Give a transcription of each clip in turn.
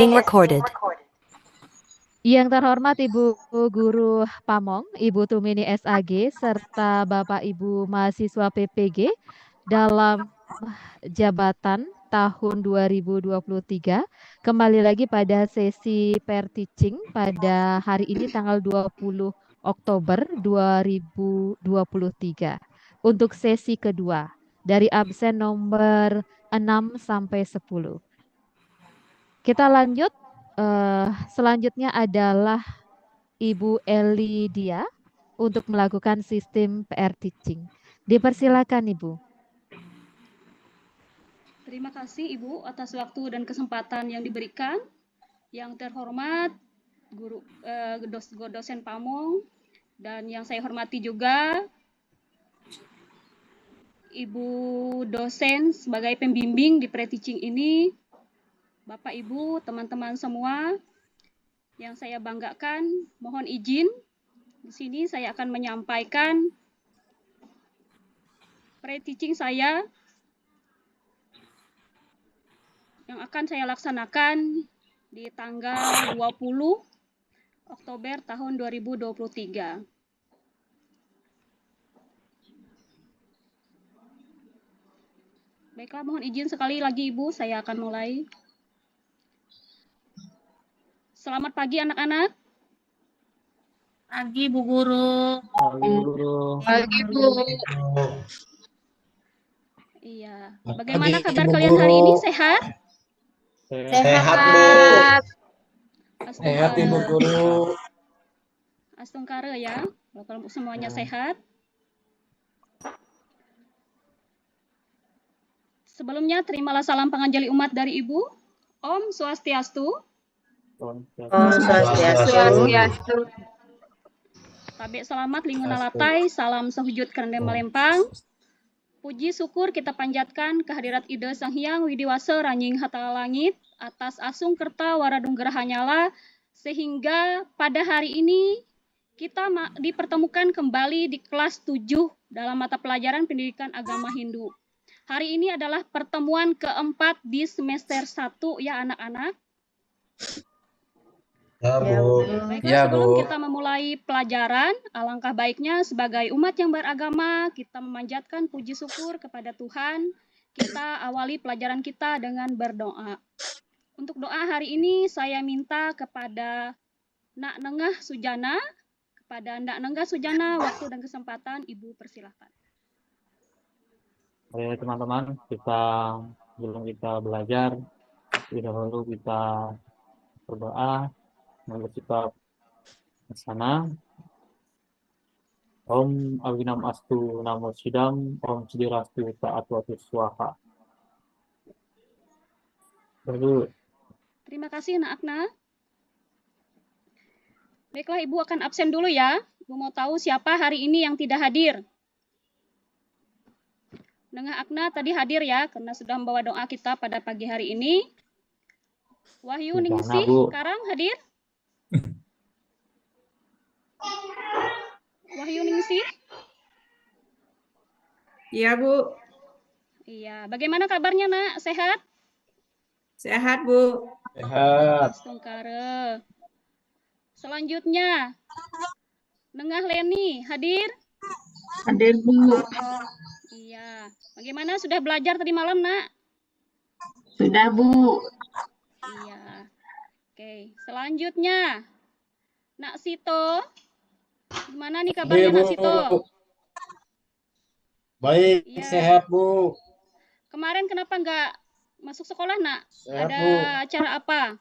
Being recorded. Yang terhormat Ibu Guru Pamong, Ibu Tumini SAG, serta Bapak Ibu mahasiswa PPG dalam jabatan tahun 2023. Kembali lagi pada sesi pair teaching pada hari ini tanggal 20 Oktober 2023. Untuk sesi kedua dari absen nomor 6 sampai 10. Kita lanjut. Selanjutnya adalah Ibu Elidia untuk melakukan sistem PR teaching. Dipersilakan Ibu. Terima kasih Ibu atas waktu dan kesempatan yang diberikan. Yang terhormat guru dosen Pamong dan yang saya hormati juga Ibu dosen sebagai pembimbing di pre-teaching ini, Bapak Ibu, teman-teman semua yang saya banggakan, mohon izin di sini saya akan menyampaikan pre-teaching saya yang akan saya laksanakan di tanggal 20 Oktober tahun 2023. Baiklah, mohon izin sekali lagi Ibu, saya akan mulai. Selamat pagi anak-anak. Pagi Bu Guru. Pagi Guru. Pagi Bu. Iya. Bagaimana kabar kalian hari ini? Sehat? Sehat Bu. Sehat Ibu Guru. Astungkara ya. Kalau semuanya sehat. Sebelumnya terimalah salam panganjali umat dari Ibu. Om Swastiastu. Om Swastiastu. Tabek selamat linguna latai, salam sehujud kerendam melempang. Puji syukur kita panjatkan kehadirat Ida Sang Hyang Widiwasa Ranying Hatala Langit atas asung kerta waradung gerahanyala sehingga pada hari ini kita dipertemukan kembali di kelas 7 dalam mata pelajaran pendidikan agama Hindu. Hari ini adalah pertemuan keempat di semester 1 ya anak-anak. Ya Bu. Baiklah, sebelum kita memulai pelajaran, alangkah baiknya sebagai umat yang beragama, kita memanjatkan puji syukur kepada Tuhan. Kita awali pelajaran kita dengan berdoa. Untuk doa hari ini, saya minta kepada Nak Nengah Sujana, waktu dan kesempatan, Ibu persilahkan. Oke teman-teman, sebelum kita belajar, dahulu kita berdoa. Lalu kita bersama. Om Avinam Astu Namo Sidam, Om Sidirastu Taat Watu Swaha. Dulu. Terima kasih Nak Akna. Baiklah, Ibu akan absen dulu ya. Ibu mau tahu siapa hari ini yang tidak hadir. Nengah Akna tadi hadir ya, karena sudah membawa doa kita pada pagi hari ini. Wahyu Ningsih sekarang hadir. Wahyu Ningsih. Iya Bu. Iya, bagaimana kabarnya Nak? Sehat? Sehat Bu. Sehat. Astungkara. Selanjutnya, Nengah Leni hadir? Hadir Bu. Iya. Bagaimana sudah belajar tadi malam Nak? Sudah Bu. Iya. Oke, selanjutnya Nak Sito. Gimana nih kabarnya Nak Sito? Baik, ya. Sehat Bu. Kemarin kenapa nggak masuk sekolah Nak? Sehat, Ada Bu. acara apa?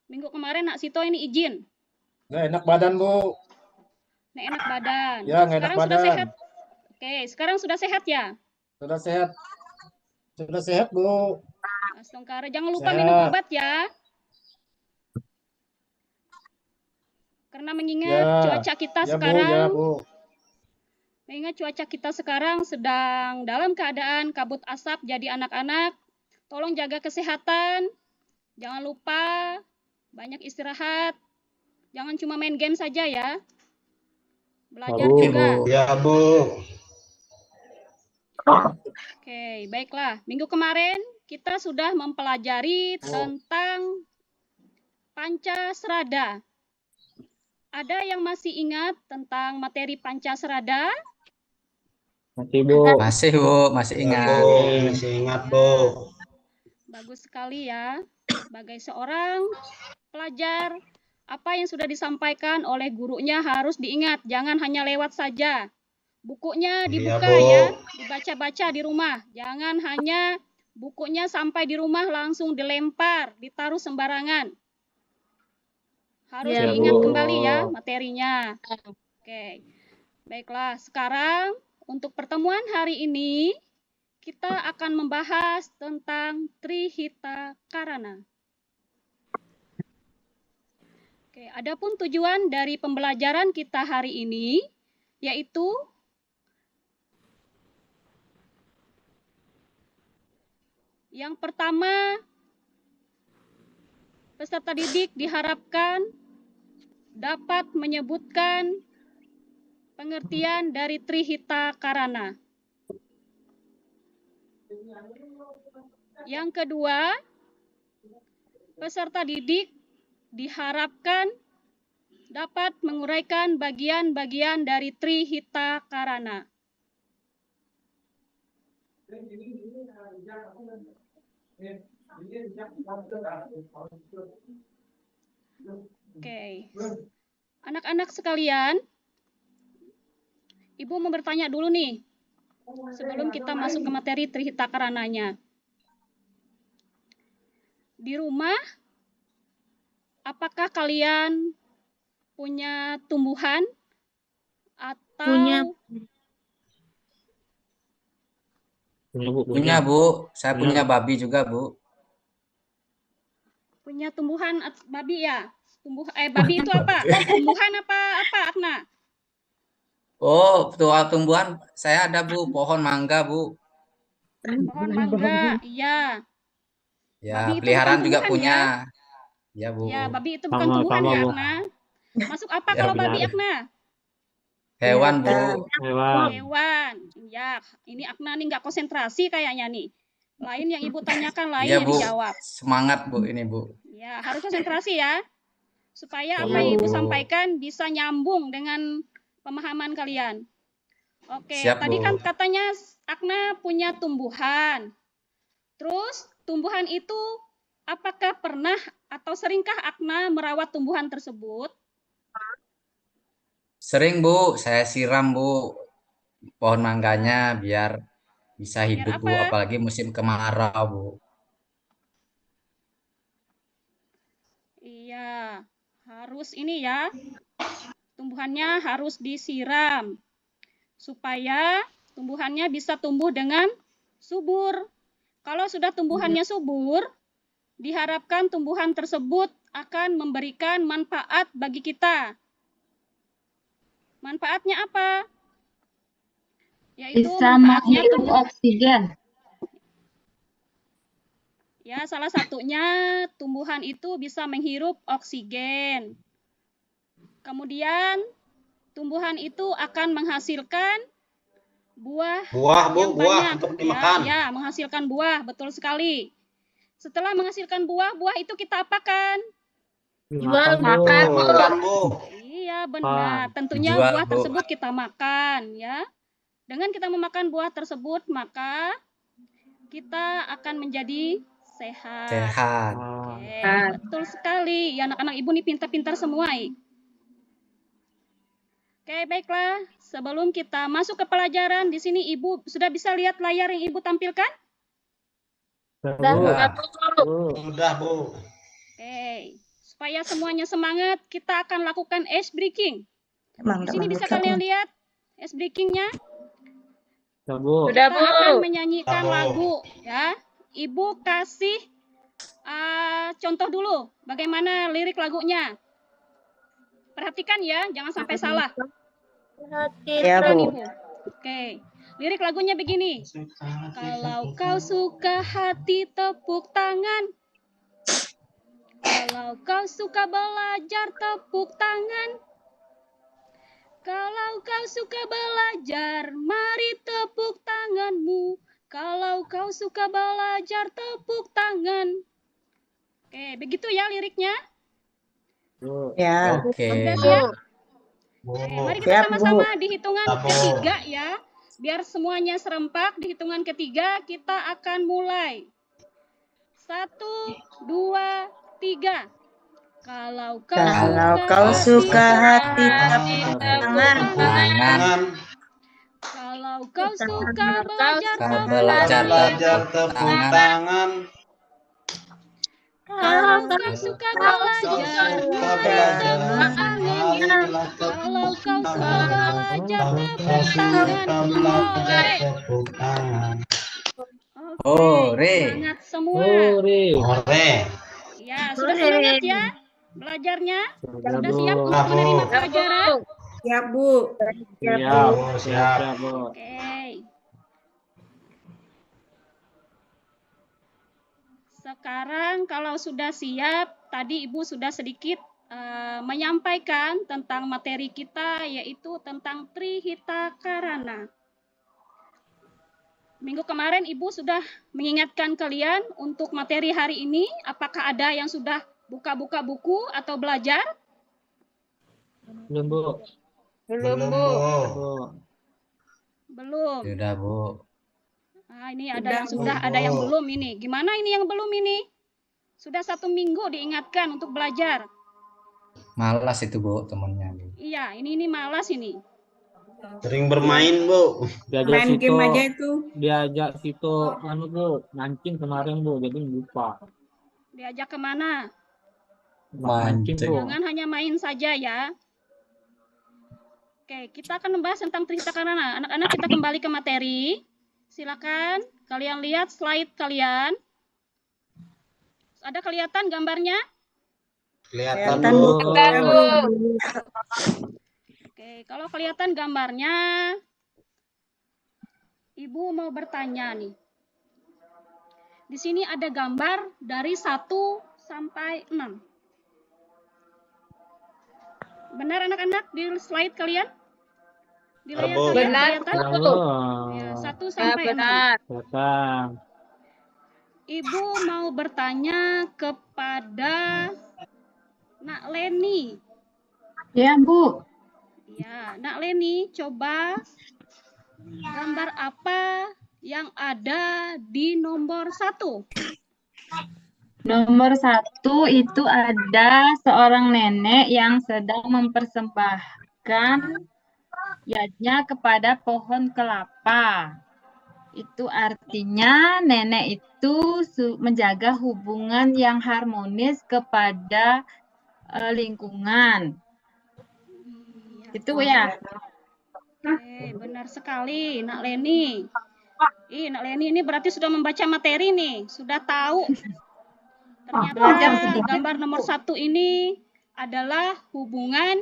Minggu kemarin Nak Sito ini izin. Nggak enak badan Bu. Nggak enak badan. Ya, nggak enak sekarang badan. Sudah sehat. Oke, sekarang sudah sehat ya? Sudah sehat. Sudah sehat Bu. Astungkara, jangan lupa Sehat. minum obat ya. Karena mengingat cuaca kita sekarang. Bu. Mengingat cuaca kita sekarang sedang dalam keadaan kabut asap, jadi anak-anak tolong jaga kesehatan. Jangan lupa banyak istirahat. Jangan cuma main game saja ya. Belajar juga. Ya Bu. Oke, baiklah. Minggu kemarin kita sudah mempelajari tentang Pancasrada. Ada yang masih ingat tentang materi Pancasrada? Masih, Bu. Masih, Bu, masih ingat. Masih ingat, Bu. Bagus sekali ya. Sebagai seorang pelajar, apa yang sudah disampaikan oleh gurunya harus diingat, jangan hanya lewat saja. Bukunya dibuka Bu. ya, dibaca-baca di rumah. Jangan hanya bukunya sampai di rumah langsung dilempar, ditaruh sembarangan. Harus Ya, diingat Bu. kembali ya materinya. Oke. Baiklah, sekarang untuk pertemuan hari ini kita akan membahas tentang Trihita Karana. Oke, adapun tujuan dari pembelajaran kita hari ini yaitu yang pertama, peserta didik diharapkan dapat menyebutkan pengertian dari Trihita Karana. Yang kedua, peserta didik diharapkan dapat menguraikan bagian-bagian dari Trihita Karana. Oke. Anak-anak sekalian, Ibu mau bertanya dulu nih, sebelum kita masuk ke materi Trihita Karananya. Di rumah, apakah kalian punya tumbuhan atau Punya. Punya, Bu. Punya, Bu. Saya Punya. punya babi juga, Bu. punya tumbuhan babi ya? Babi itu apa? Tumbuhan apa Akna? Oh, tumbuhan saya ada, Bu. Pohon mangga, Bu. Pohon mangga, iya. Ya, Babi itu peliharaan bukan juga tumbuhan punya. ya? Ya, Bu. Ya, babi itu bukan Sama, tumbuhan sama, ya, Bu. Akna? Masuk apa Ya, kalau babi, benar. Akna? Hewan, Bu. Hewan. Hewan. Ya, ini Akna nih nggak konsentrasi kayaknya nih. Lain yang Ibu tanyakan, lain Iya, yang Bu. dijawab. Semangat, Bu, ini, Bu. Ya, harus konsentrasi ya. Supaya Ya, apa yang Ibu Bu. sampaikan bisa nyambung dengan pemahaman kalian. Oke, Siap, tadi Bu. kan katanya Akna punya tumbuhan. Terus, tumbuhan itu apakah pernah atau seringkah Akna merawat tumbuhan tersebut? Sering, Bu. Saya siram, Bu. Pohon mangganya biar bisa Biar hidup, Bu. apa? Apalagi musim kemarau, Bu. Iya, harus ini ya. Tumbuhannya harus disiram supaya tumbuhannya bisa tumbuh dengan subur. Kalau sudah tumbuhannya subur, diharapkan tumbuhan tersebut akan memberikan manfaat bagi kita. Manfaatnya apa? Yaitu Bisa manfaatnya menghirup oksigen. Ya, salah satunya tumbuhan itu bisa menghirup oksigen. Kemudian tumbuhan itu akan menghasilkan buah Buah, Bu, yang buah banyak. untuk dimakan. Ya, menghasilkan buah, betul sekali. Setelah menghasilkan buah, buah itu kita apakan? Jual Makan, Bu. Iya, benar. Tentunya Dijual, buah Bu. tersebut kita makan, ya. Dengan kita memakan buah tersebut, maka kita akan menjadi sehat. Sehat. Oke, betul sekali. Ya, anak-anak Ibu nih pintar-pintar semua. Oke, baiklah. Sebelum kita masuk ke pelajaran, di sini Ibu sudah bisa lihat layar yang Ibu tampilkan? Sudah. Sudah, Bu. Oke, supaya semuanya semangat, kita akan lakukan ice breaking. Di sini bisa kalian lihat ice breakingnya? Ya, Bu. Kita akan menyanyikan Sudah, Bu. lagu, ya. Ibu kasih contoh dulu bagaimana lirik lagunya. Perhatikan ya, jangan sampai salah. Ya, Perhatikan, Bu. Ibu. Oke, lirik lagunya begini. Kalau kau suka hati, tepuk tangan. Kalau kau suka belajar, tepuk tangan. Kalau kau suka belajar, mari tepuk tanganmu. Kalau kau suka belajar, tepuk tangan. Oke, begitu ya liriknya. Bu. Ya. Oke. Sudah siap? Bu. Mari kita Siap, Bu. sama-sama di hitungan Siap, Bu. ketiga ya. Biar semuanya serempak, di hitungan ketiga kita akan mulai. 1, 2, 3. Kalau kau suka hati, hati, tangan. Tangan. kalau kau suka belajar, Belajar Belajar tepuk tepuk tangan. tangan. kalau kau suka belajar, Belajar. marilah kalau kau suka belajar, tepuk tangan. Hore. Tepuk tangan. Oke, semangat semua. Hore. Hore. Ya, sudah semangat ya belajarnya? Sudah siap Bu. untuk menerima pelajaran? Siap, Bu. Siap. Bu, siap. Siap, Bu. Oke. Sekarang kalau sudah siap, tadi Ibu sudah sedikit menyampaikan tentang materi kita, yaitu tentang Trihita Karana. Minggu kemarin Ibu sudah mengingatkan kalian untuk materi hari ini. Apakah ada yang sudah buka-buka buku atau belajar? Belum, Bu. Belum, Bu. Bu. Belum. Sudah, Bu. Nah, ini ada yang sudah, ada yang belum ini. Gimana ini yang belum ini? Sudah 1 minggu diingatkan untuk belajar. Malas itu, Bu, temennya. Iya, ini malas ini. Sering bermain, Bu. Diajak situ anu, Bu, mancing kemarin, Bu, jadi lupa. Diajak kemana? Mancing, Bu. Jangan hanya main saja ya. Oke, kita akan membahas tentang Trihita Karana. Anak-anak, kita kembali ke materi. Silakan kalian lihat slide kalian. Ada kelihatan gambarnya? Kelihatan, Kelihatan, Bu. Bu. Oke, kalau kelihatan gambarnya, Ibu mau bertanya nih. Di sini ada gambar dari 1 sampai 6. Benar anak-anak di slide kalian? Di layar Bu. kalian Benar, kelihatan? Ya, 1 sampai 6. Datang. Ibu mau bertanya kepada Nak Leni. Ya, Bu. Ya, Nak Leni, coba gambar apa yang ada di nomor 1? Nomor 1 itu ada seorang nenek yang sedang mempersembahkan yadnya kepada pohon kelapa. Itu artinya nenek itu menjaga hubungan yang harmonis kepada lingkungan. Itu ya. Oke, benar sekali, Nak Leni. Nak Leni ini berarti sudah membaca materi nih, sudah tahu. Ternyata gambar nomor 1 ini adalah hubungan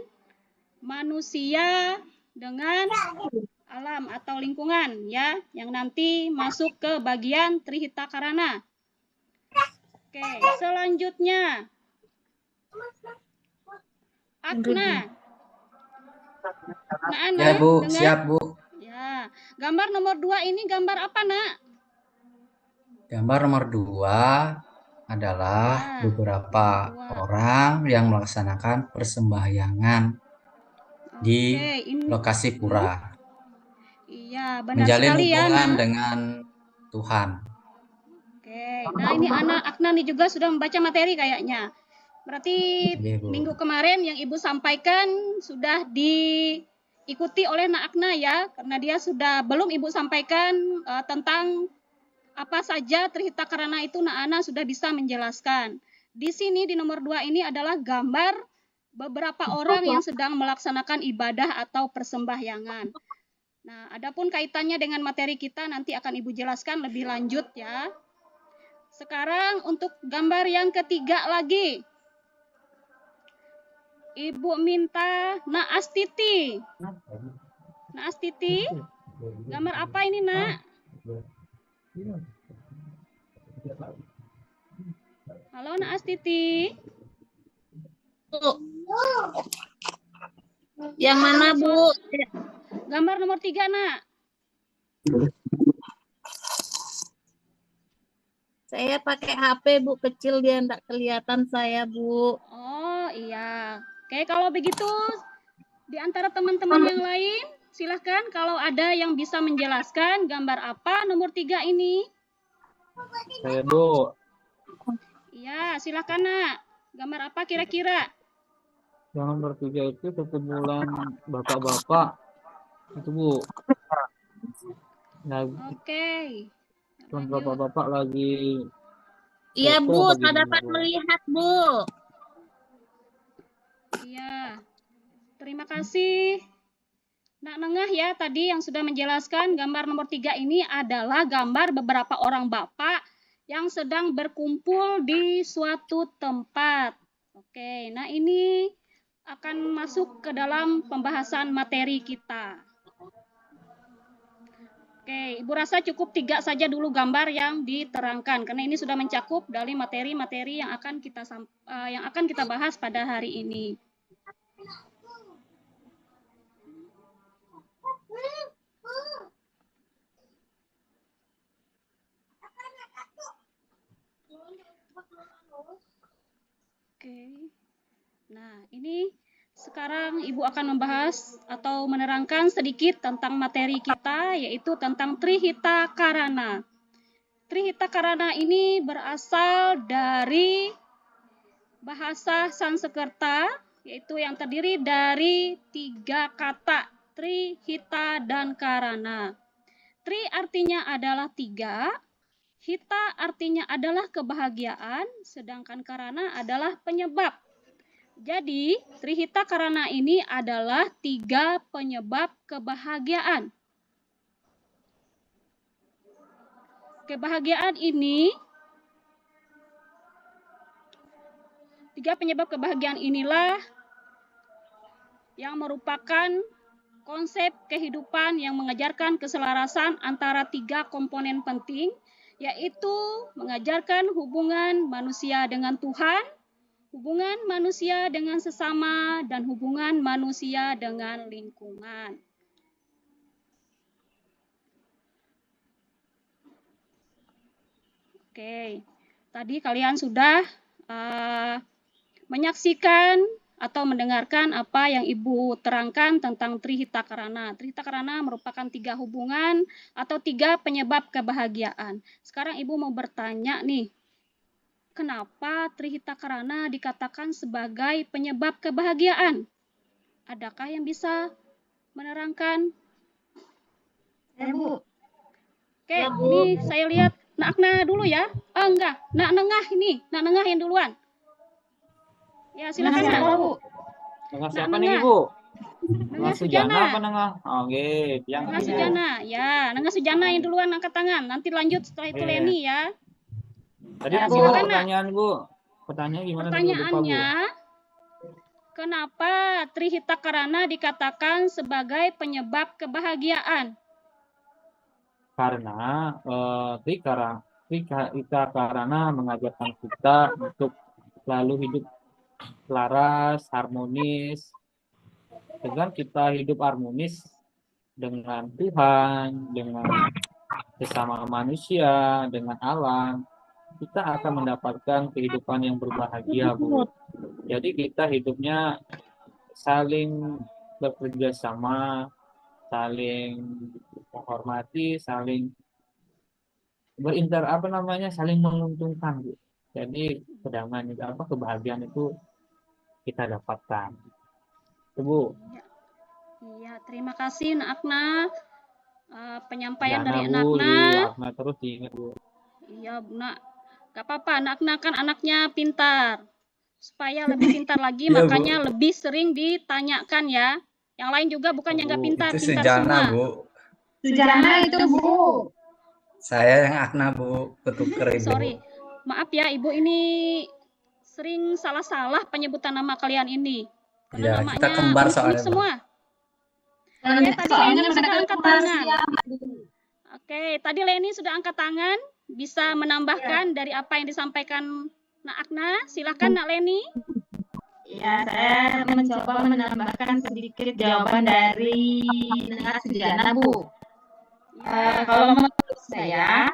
manusia dengan alam atau lingkungan ya, yang nanti masuk ke bagian Trihita Karana. Oke, selanjutnya Akna. Nah, Ana, Ya, Bu. dengar? Siap, Bu. Ya, gambar nomor 2 ini gambar apa, Nak? Gambar nomor 2 adalah beberapa orang yang melaksanakan persembahyangan di lokasi pura. Iya, benar Menjalin sekali ya, hubungan Nak. dengan Tuhan. Oke, nah ini anak Akna nih juga sudah membaca materi kayaknya. Berarti Iya, Bu. minggu kemarin yang Ibu sampaikan sudah diikuti oleh Nak Akna ya, karena dia sudah belum Ibu sampaikan tentang apa saja Trihita Karana itu, Nak Ana sudah bisa menjelaskan. Di sini di nomor 2 ini adalah gambar beberapa orang yang sedang melaksanakan ibadah atau persembahyangan. Nah, adapun kaitannya dengan materi kita nanti akan Ibu jelaskan lebih lanjut ya. Sekarang untuk gambar yang ketiga lagi. Ibu minta Nak Astiti. Nak Astiti, gambar apa ini, Nak? Halo, Nak Astiti. Yang mana, Bu? Gambar nomor 3, Nak. Saya pakai HP, Bu, kecil dia enggak kelihatan saya, Bu. Oh, iya. Oke, kalau begitu di antara teman-teman yang lain, silahkan kalau ada yang bisa menjelaskan gambar apa nomor 3 ini. Saya, Bu. Iya, silahkan nak. Gambar apa kira-kira? Yang nomor 3 itu perkumpulan bapak-bapak. Itu, Bu. Nah, Oke. bapak-bapak lagi Iya, foto Bu. apa Saya gimana, dapat Bu? melihat, Bu. Iya. Terima kasih. Nak Nengah ya tadi yang sudah menjelaskan gambar nomor 3 ini adalah gambar beberapa orang bapak yang sedang berkumpul di suatu tempat. Oke, nah ini akan masuk ke dalam pembahasan materi kita. Oke, Ibu rasa cukup 3 saja dulu gambar yang diterangkan karena ini sudah mencakup dari materi-materi yang akan kita bahas pada hari ini. Oke. Nah, ini sekarang Ibu akan membahas atau menerangkan sedikit tentang materi kita, yaitu tentang Trihita Karana. Trihita Karana ini berasal dari bahasa Sanskerta, yaitu yang terdiri dari 3 kata, Trihita dan Karana. Tri artinya adalah 3, Hita artinya adalah kebahagiaan, sedangkan Karana adalah penyebab. Jadi, Trihita Karana ini adalah 3 penyebab kebahagiaan. Kebahagiaan ini, 3 penyebab kebahagiaan inilah yang merupakan konsep kehidupan yang mengajarkan keselarasan antara 3 komponen penting, yaitu mengajarkan hubungan manusia dengan Tuhan, hubungan manusia dengan sesama, dan hubungan manusia dengan lingkungan. Oke, tadi kalian sudah menyaksikan atau mendengarkan apa yang Ibu terangkan tentang Trihita Karana. Trihita Karana merupakan 3 hubungan atau 3 penyebab kebahagiaan. Sekarang Ibu mau bertanya nih, kenapa Trihita Karana dikatakan sebagai penyebab kebahagiaan? Adakah yang bisa menerangkan? Bu. Oke, ini saya lihat Nak Akna dulu ya. Enggak, Nak Nengah ini. Nak Nengah yang duluan. Ya, silakan Nak. Nengah siapa nih, Bu? Nengah Sujana Sujana. apa Nengah? Oke, yang Nengah Sujana. Ya, Nengah Sujana yang duluan angkat tangan. Nanti lanjut setelah itu Leni ya. Tadi Ya, gimana silakan, Nak. pertanyaan, Bu? Pertanyaan gimana tadi? Lupa, Pertanyaannya, Bu. kenapa Trihita Karana dikatakan sebagai penyebab kebahagiaan? Karena Trihita Karana mengajarkan kita untuk selalu hidup selaras, harmonis. Dengan kita hidup harmonis dengan Tuhan, dengan sesama manusia, dengan alam, kita akan mendapatkan kehidupan yang berbahagia, Bu. Jadi kita hidupnya saling bekerja sama, saling menghormati, saling saling menguntungkan, Bu. Jadi kedamaian itu kebahagiaan itu kita dapatkan. Itu, Bu. Iya, terima kasih Nak Akna. Penyampaian Jana, dari Bu, Nak Akna. Ibu Akna terus diingat, Bu. Iya, Bu Nak. Gak apa-apa, Nak Akna kan anaknya pintar. Supaya lebih pintar lagi, Iya, makanya lebih sering ditanyakan ya. Yang lain juga bukan yang gak pintar, Itu pintar Sujana, semua. Bu. Sujana itu, Bu. Saya yang Akna, Bu. Ketuker, Ibu. Sorry, maaf ya Ibu, ini sering salah-salah penyebutan nama kalian ini. Karena Ya, kita namanya kembar unik-unik soalnya, Bu. semua. Oke, tadi Leni sudah angkat tangan. Oke, tadi Leni sudah angkat tangan. Bisa menambahkan dari apa yang disampaikan Nak Akna. Silakan Nak Leni. Ya, saya mencoba menambahkan sedikit jawaban dari Nengah Sujana, Bu. Kalau menurut saya,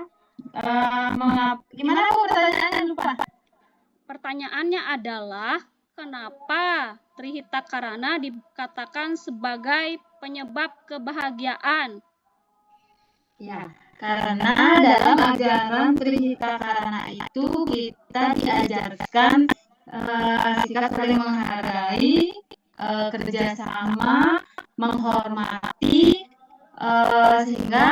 gimana Bu pertanyaannya? Lupa. Pertanyaannya adalah, kenapa Trihita Karana dikatakan sebagai penyebab kebahagiaan? Ya, karena dalam ajaran Trihita Karana itu kita diajarkan sikap saling menghargai, kerjasama, menghormati, sehingga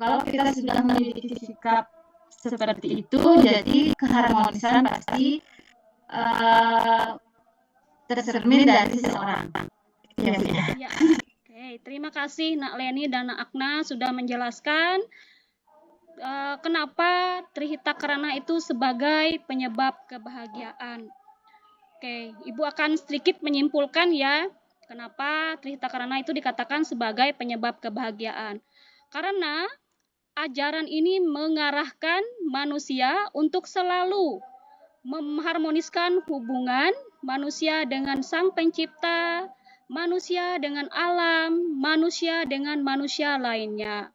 kalau kita sudah memiliki sikap seperti itu, jadi keharmonisan pasti tercermin dari seseorang. Ya, Bu, ya. Ya. Oke, terima kasih Nak Leni dan Nak Akna sudah menjelaskan kenapa Trihita Karana itu sebagai penyebab kebahagiaan. Oke, Ibu akan sedikit menyimpulkan ya, kenapa Trihita Karana itu dikatakan sebagai penyebab kebahagiaan. Karena ajaran ini mengarahkan manusia untuk selalu mengharmoniskan hubungan manusia dengan Sang Pencipta, manusia dengan alam, manusia dengan manusia lainnya.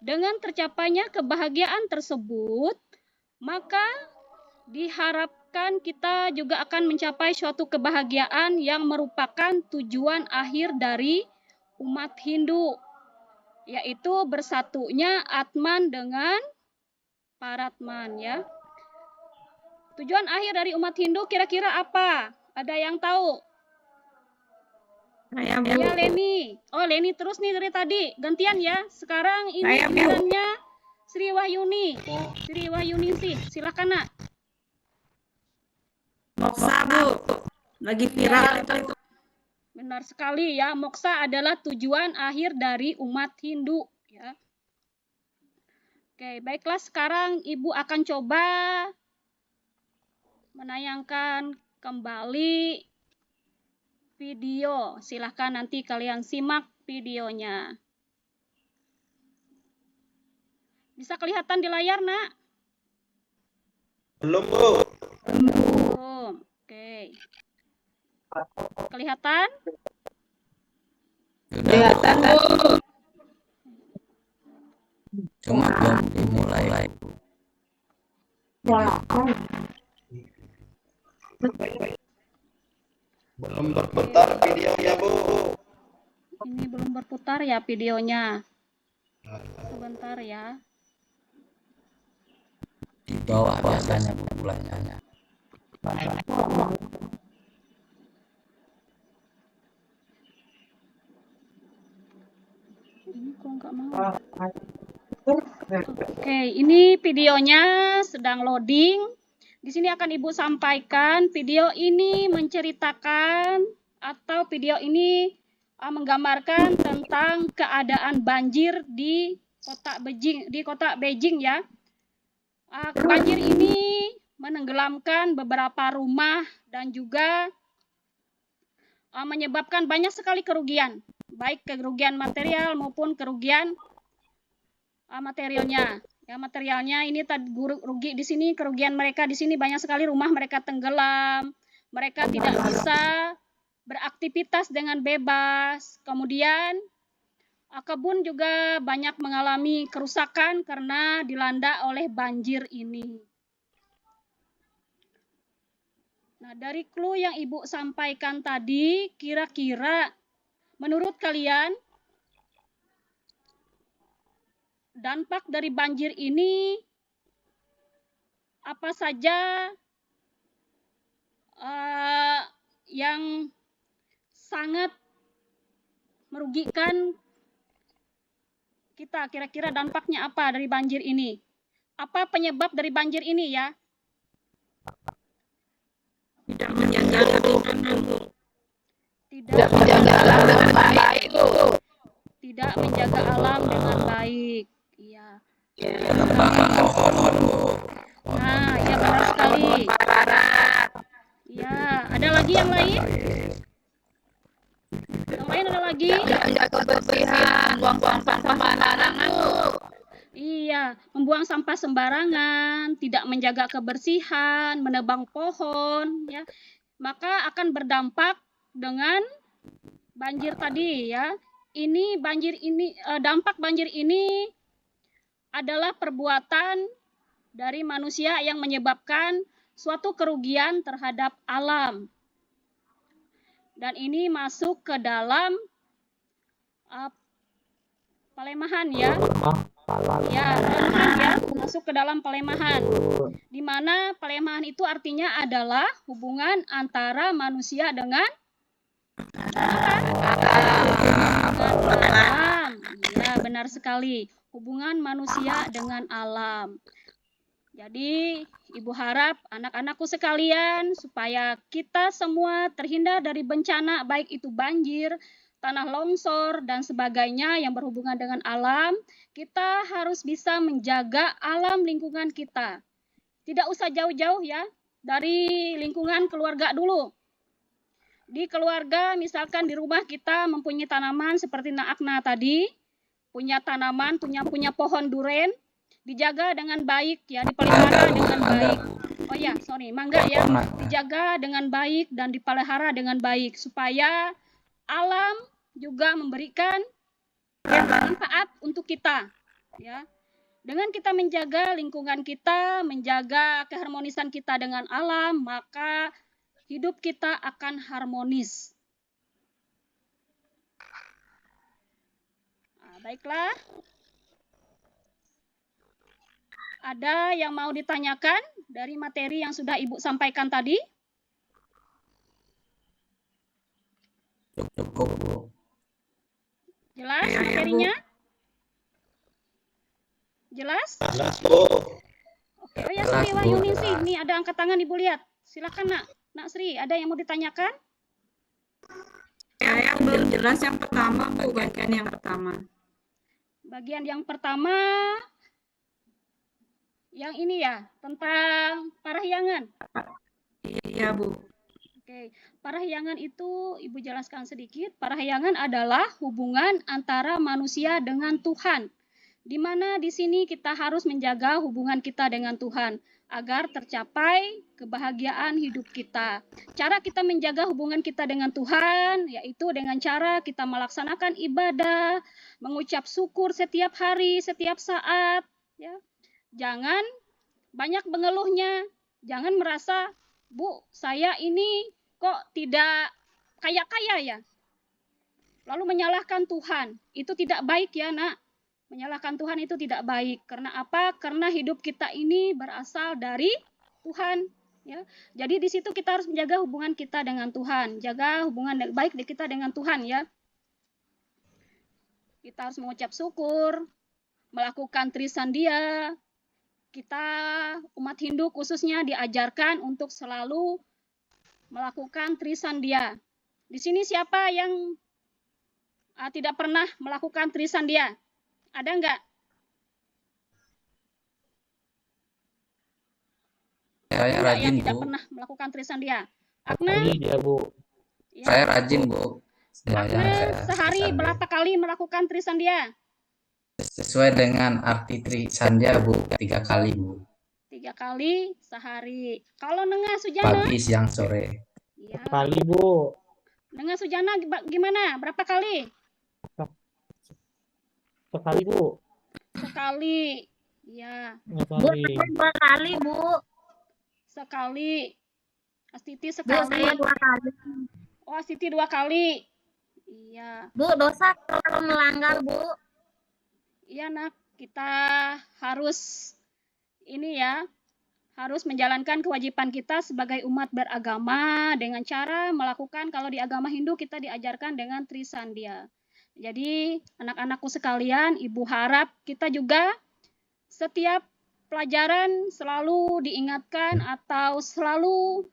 Dengan tercapainya kebahagiaan tersebut, maka diharapkan kita juga akan mencapai suatu kebahagiaan yang merupakan tujuan akhir dari umat Hindu, yaitu bersatunya Atman dengan Paratman ya. Tujuan akhir dari umat Hindu kira-kira apa? Ada yang tahu? Saya, Bu. Ya, Leni. Oh, Leni terus nih dari tadi. Gantian ya. Sekarang ini Saya, Bu. gilirannya Sri Wahyuni. Sri Wahyuni sih. Silakan, Nak. Moksa, Bu. Lagi viral itu. Benar sekali ya. Moksa adalah tujuan akhir dari umat Hindu ya. Oke, baiklah sekarang Ibu akan coba menayangkan kembali video. Silahkan nanti kalian simak videonya. Bisa kelihatan di layar, Nak? Belum, Bu. Belum. Oke. Kelihatan? Kelihatan, Bu. Cuma belum dimulai. Belum berputar videonya, Bu. Ini belum berputar ya videonya. Sebentar ya. Di bawah biasanya bulannya. Ini kok nggak mau. Oke, ini videonya sedang loading. Di sini akan Ibu sampaikan video ini menceritakan atau video ini menggambarkan tentang keadaan banjir di kota Beijing ya. Banjir ini menenggelamkan beberapa rumah dan juga menyebabkan banyak sekali kerugian, baik kerugian material maupun kerugian materialnya. Ya, materialnya ini rugi di sini, kerugian mereka di sini banyak sekali, rumah mereka tenggelam, mereka tidak bisa beraktivitas dengan bebas. Kemudian kebun juga banyak mengalami kerusakan karena dilanda oleh banjir ini. Nah, dari clue yang Ibu sampaikan tadi, kira-kira menurut kalian dampak dari banjir ini apa saja yang sangat merugikan kita? Kira-kira dampaknya apa dari banjir ini? Apa penyebab dari banjir ini ya? Tidak menjaga lingkungan, Bu. Tidak menjaga alam dengan baik, Bu. Tidak menjaga alam dengan baik. Iya. Penebangan pohon, Bu. Nah, iya benar sekali. Iya, ada lagi yang lain? Yang lain ada lagi? Menjaga kebersihan, buang-buang sampah sembarangan, Bu. Iya, membuang sampah sembarangan, tidak menjaga kebersihan, menebang pohon, ya, maka akan berdampak dengan banjir tadi, ya. Dampak banjir ini adalah perbuatan dari manusia yang menyebabkan suatu kerugian terhadap alam. Dan ini masuk ke dalam palemahan ya. Ya, palemahan ya, masuk ke dalam palemahan. Di mana palemahan itu artinya adalah hubungan antara manusia dengan alam. Ya, benar sekali. Hubungan manusia dengan alam. Jadi, Ibu harap anak-anakku sekalian supaya kita semua terhindar dari bencana, baik itu banjir, tanah longsor, dan sebagainya yang berhubungan dengan alam. Kita harus bisa menjaga alam lingkungan kita. Tidak usah jauh-jauh ya, dari lingkungan keluarga dulu. Di keluarga, misalkan di rumah kita mempunyai tanaman seperti Akna tadi, punya tanaman, punya pohon duren, dijaga dengan baik ya, dipelihara dengan baik. Oh ya, sorry, mangga ya, dijaga dengan baik dan dipelihara dengan baik supaya alam juga memberikan manfaat untuk kita ya. Dengan kita menjaga lingkungan kita, menjaga keharmonisan kita dengan alam, maka hidup kita akan harmonis. Nah, baiklah. Ada yang mau ditanyakan dari materi yang sudah Ibu sampaikan tadi? Cukup, Bu. Jelas materinya? Jelas? Jelas, Bu. Oke, oh ya, Sri Wahyuningsi, ini ada angkat tangan Ibu lihat. Silakan Nak Sri, ada yang mau ditanyakan? Ya, yang belum jelas yang pertama, Bu, bagian yang pertama. Bagian yang pertama, yang ini ya, tentang parahyangan. Iya, Bu. Oke, parahyangan itu Ibu jelaskan sedikit. Parahyangan adalah hubungan antara manusia dengan Tuhan. Di mana di sini kita harus menjaga hubungan kita dengan Tuhan agar tercapai kebahagiaan hidup kita. Cara kita menjaga hubungan kita dengan Tuhan yaitu dengan cara kita melaksanakan ibadah, mengucap syukur setiap hari, setiap saat, ya. Jangan banyak mengeluhnya, jangan merasa, Bu, saya ini kok tidak kaya-kaya ya. Lalu menyalahkan Tuhan, itu tidak baik ya, Nak. Menyalahkan Tuhan itu tidak baik. Karena apa? Karena hidup kita ini berasal dari Tuhan. Ya. Jadi di situ kita harus menjaga hubungan kita dengan Tuhan. Jaga hubungan baik kita dengan Tuhan ya. Kita harus mengucap syukur, melakukan trisandia. Kita umat Hindu khususnya diajarkan untuk selalu melakukan trisandia. Di sini siapa yang tidak pernah melakukan trisandia? Ada enggak? Saya rajin, tidak Bu. pernah melakukan trisandia. Akna? Iya, Bu. Ya. Saya rajin, Bu. Akna sehari berapa kali melakukan trisandia? Sesuai dengan arti trisandia, Bu, 3 kali, Bu. 3 kali sehari. Kalau Nengah Sujana? Pagi, siang, sore. Ya. Sekali, Bu. Nengah Sujana gimana? Berapa kali? Sekali, Bu. Sekali. Ya. Sekali. 2 kali, Bu. Sekali. Astiti Bu, sekali. saya 2 kali. Oh, Astiti 2 kali. Iya. Bu, dosa kalau melanggar, Bu. Iya, Nak. Kita harus ini ya, harus menjalankan kewajiban kita sebagai umat beragama dengan cara melakukan, kalau di agama Hindu kita diajarkan dengan trisandia. Jadi anak-anakku sekalian, Ibu harap kita juga setiap pelajaran selalu diingatkan atau selalu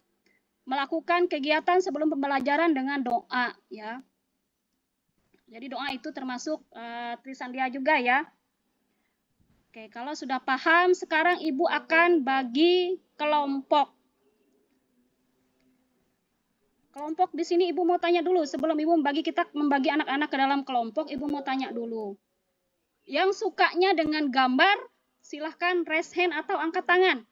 melakukan kegiatan sebelum pembelajaran dengan doa ya. Jadi doa itu termasuk trisandia juga ya. Oke, kalau sudah paham, sekarang Ibu akan bagi kelompok. Kelompok di sini Ibu mau tanya dulu, sebelum Ibu membagi anak-anak ke dalam kelompok, Ibu mau tanya dulu. Yang sukanya dengan gambar, silahkan raise hand atau angkat tangan.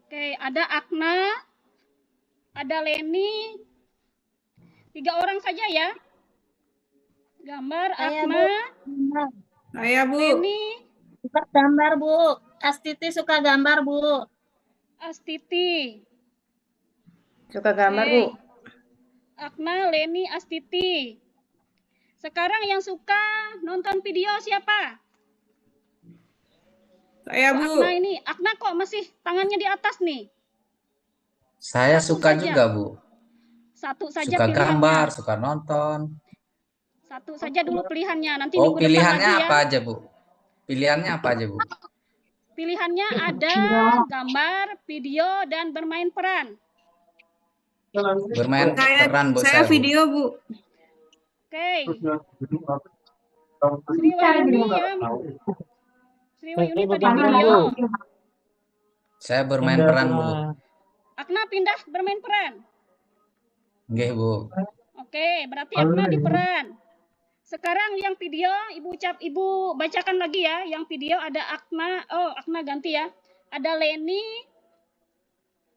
Oke, ada Akna, ada Leni, 3 orang saja ya. Gambar Akna, Saya, Bu. Leni, Suka gambar, Bu. Astiti suka gambar, Bu. Astiti. Suka gambar, Bu. Oke. Akna, Leni, Astiti. Sekarang yang suka nonton video siapa? Saya, Bu Bu. Akna ini. Akna kok masih tangannya di atas nih? Saya Satu suka saja. juga, Bu. Satu saja Suka pilihannya. gambar, suka nonton. Satu saja dulu pilihannya. Nanti Oh, minggu depan pilihannya lagi ya. apa aja, Bu? Pilihannya apa aja, Bu? Pilihannya ada gambar, video, dan bermain peran. Bermain peran, Bu, Saya Bu. video, Bu. Oke. Sri Wahyuni ya. Sri Wahyuni tadi video. Saya bermain peran, Bu. Akna pindah bermain peran. Nggih, Bu. Oke, berarti Akna di peran. Sekarang yang video Ibu bacakan lagi ya. Yang video ada Akna, Akna ganti ya. Ada Leni,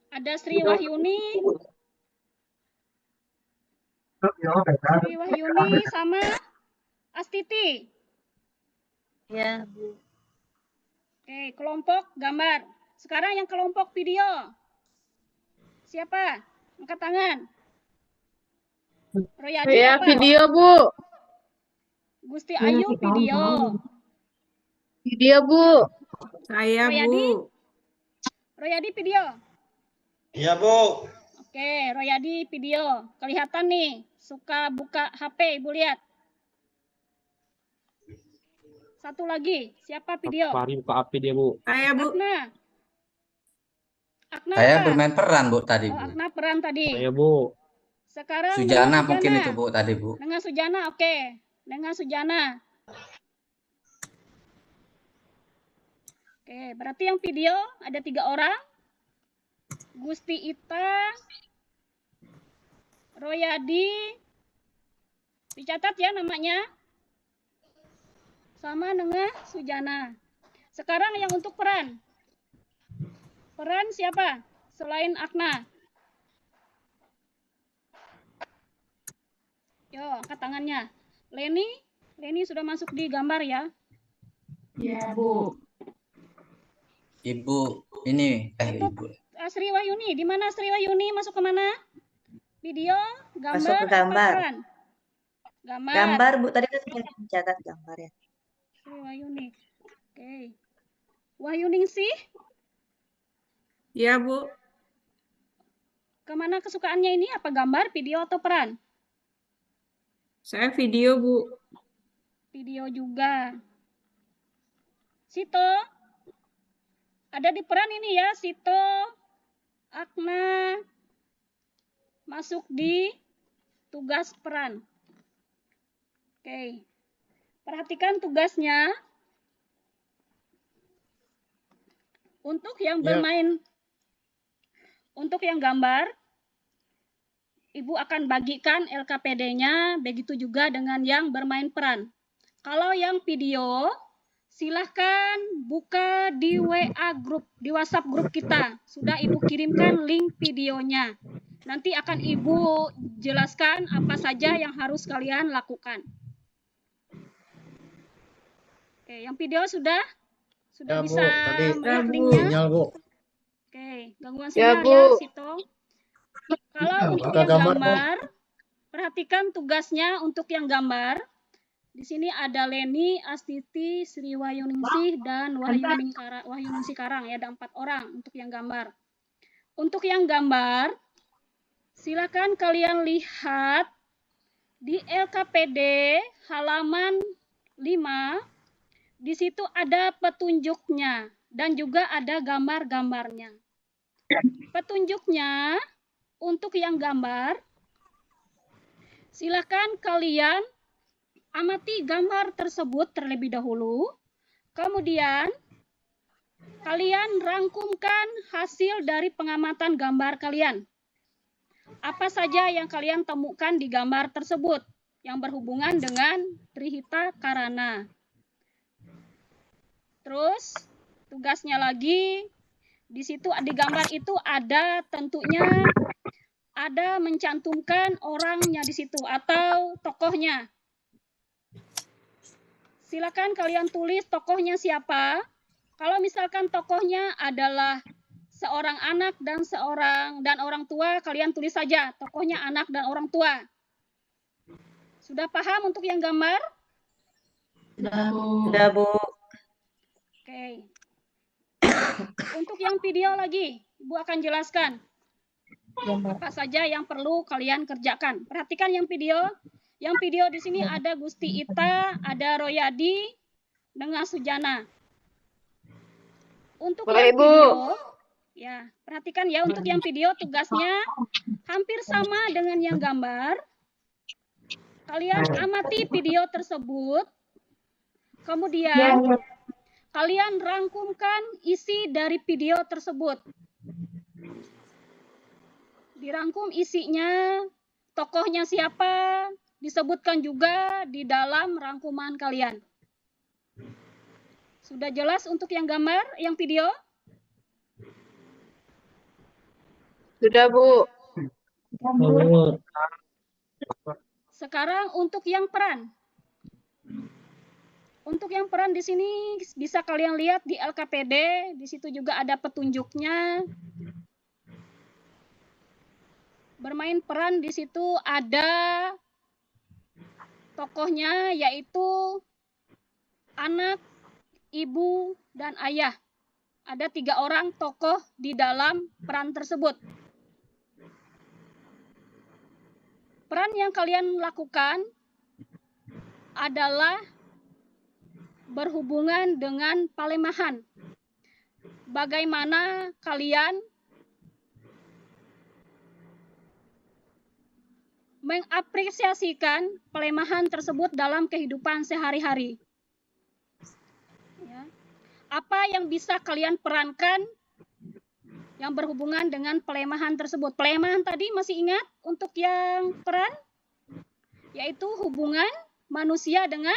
ada Sri Wahyuni sama Astiti. Ya. Oke, kelompok gambar. Sekarang yang kelompok video. Siapa? Angkat tangan. Royadi Saya apa? video, Bu. Gusti Ayu video. Video, Bu. Saya, Royadi? Bu. Royadi video. Iya, Bu. Oke, Royadi video. Kelihatan nih, suka buka HP, Ibu lihat. Satu lagi, siapa video? Hari buka api dia, Bu. Saya, Bu. Akna. Akna Saya apa? bermain peran, Bu, tadi, Oh, Bu. Akna peran tadi. Saya, Bu. Sekarang Sujana dengan mungkin itu, Bu, tadi, Bu. Dengan Sujana, oke. Dengan Sujana. Oke, berarti yang video ada 3 orang. Gusti Ita, Royadi, dicatat ya namanya. Sama dengan Sujana. Sekarang yang untuk peran. Peran siapa? Selain Akna. Yo, angkat tangannya. Leni sudah masuk di gambar ya. Ya, Bu. Ibu, ini, Ibu. Sri Wahyuni, di mana Sri Wahyuni masuk ke mana? Video, gambar, Masuk ke gambar. apa peran? Gambar. Gambar, Bu. Tadi kan sudah mencatat gambar ya. Sri Wahyuni. Oke. Wahyuning sih, Ya, Bu. kemana kesukaannya ini? Apa gambar, video, atau peran? Saya video, Bu. Video juga. Sito, ada di peran ini ya, Sito, Akna, masuk di tugas peran. Oke, perhatikan tugasnya. Untuk yang bermain, untuk yang gambar, Ibu akan bagikan LKPD-nya, begitu juga dengan yang bermain peran. Kalau yang video, silahkan buka di WA grup, di WhatsApp grup kita. Sudah Ibu kirimkan link videonya. Nanti akan Ibu jelaskan apa saja yang harus kalian lakukan. Oke, yang video sudah Ya, Bu. bisa Tadi melihat Bu. linknya. sinyal, Bu. Oke, gangguan Ya, sinyal Bu. ya, Sito. Kalau untuk buka yang gambar, Bu. gambar, perhatikan tugasnya untuk yang gambar. Di sini ada Leni, Astiti, Sri Wahyuningsih, dan Wahyuningsih Karang. Ya, ada 4 orang untuk yang gambar. Untuk yang gambar, silakan kalian lihat di LKPD halaman 5. Di situ ada petunjuknya dan juga ada gambar-gambarnya. Petunjuknya untuk yang gambar, silakan kalian amati gambar tersebut terlebih dahulu. Kemudian kalian rangkumkan hasil dari pengamatan gambar kalian. Apa saja yang kalian temukan di gambar tersebut yang berhubungan dengan Trihita Karana. Terus tugasnya lagi, di situ di gambar itu ada tentunya ada mencantumkan orangnya di situ atau tokohnya. Silakan kalian tulis tokohnya siapa. Kalau misalkan tokohnya adalah seorang anak dan orang tua, kalian tulis saja tokohnya anak dan orang tua. Sudah paham untuk yang gambar? Sudah, Bu. Sudah, Bu. Oke. Untuk yang video lagi, Ibu akan jelaskan apa saja yang perlu kalian kerjakan. Perhatikan yang video. Yang video di sini ada Gusti Ita, ada Royadi, dengan Sujana. Untuk yang video, ya perhatikan ya, untuk yang video tugasnya hampir sama dengan yang gambar. Kalian amati video tersebut, kemudian kalian rangkumkan isi dari video tersebut. Dirangkum isinya, tokohnya siapa, disebutkan juga di dalam rangkuman kalian. Sudah jelas untuk yang gambar, yang video? Sudah, Bu. Sekarang untuk yang peran. Untuk yang peran di sini bisa kalian lihat di LKPD, di situ juga ada petunjuknya. Bermain peran di situ ada tokohnya, yaitu anak, ibu, dan ayah. Ada 3 orang tokoh di dalam peran tersebut. Peran yang kalian lakukan adalah berhubungan dengan Palemahan. Bagaimana kalian mengapresiasikan Palemahan tersebut dalam kehidupan sehari-hari. Ya. Apa yang bisa kalian perankan yang berhubungan dengan Palemahan tersebut? Palemahan tadi masih ingat untuk yang peran? Yaitu hubungan manusia dengan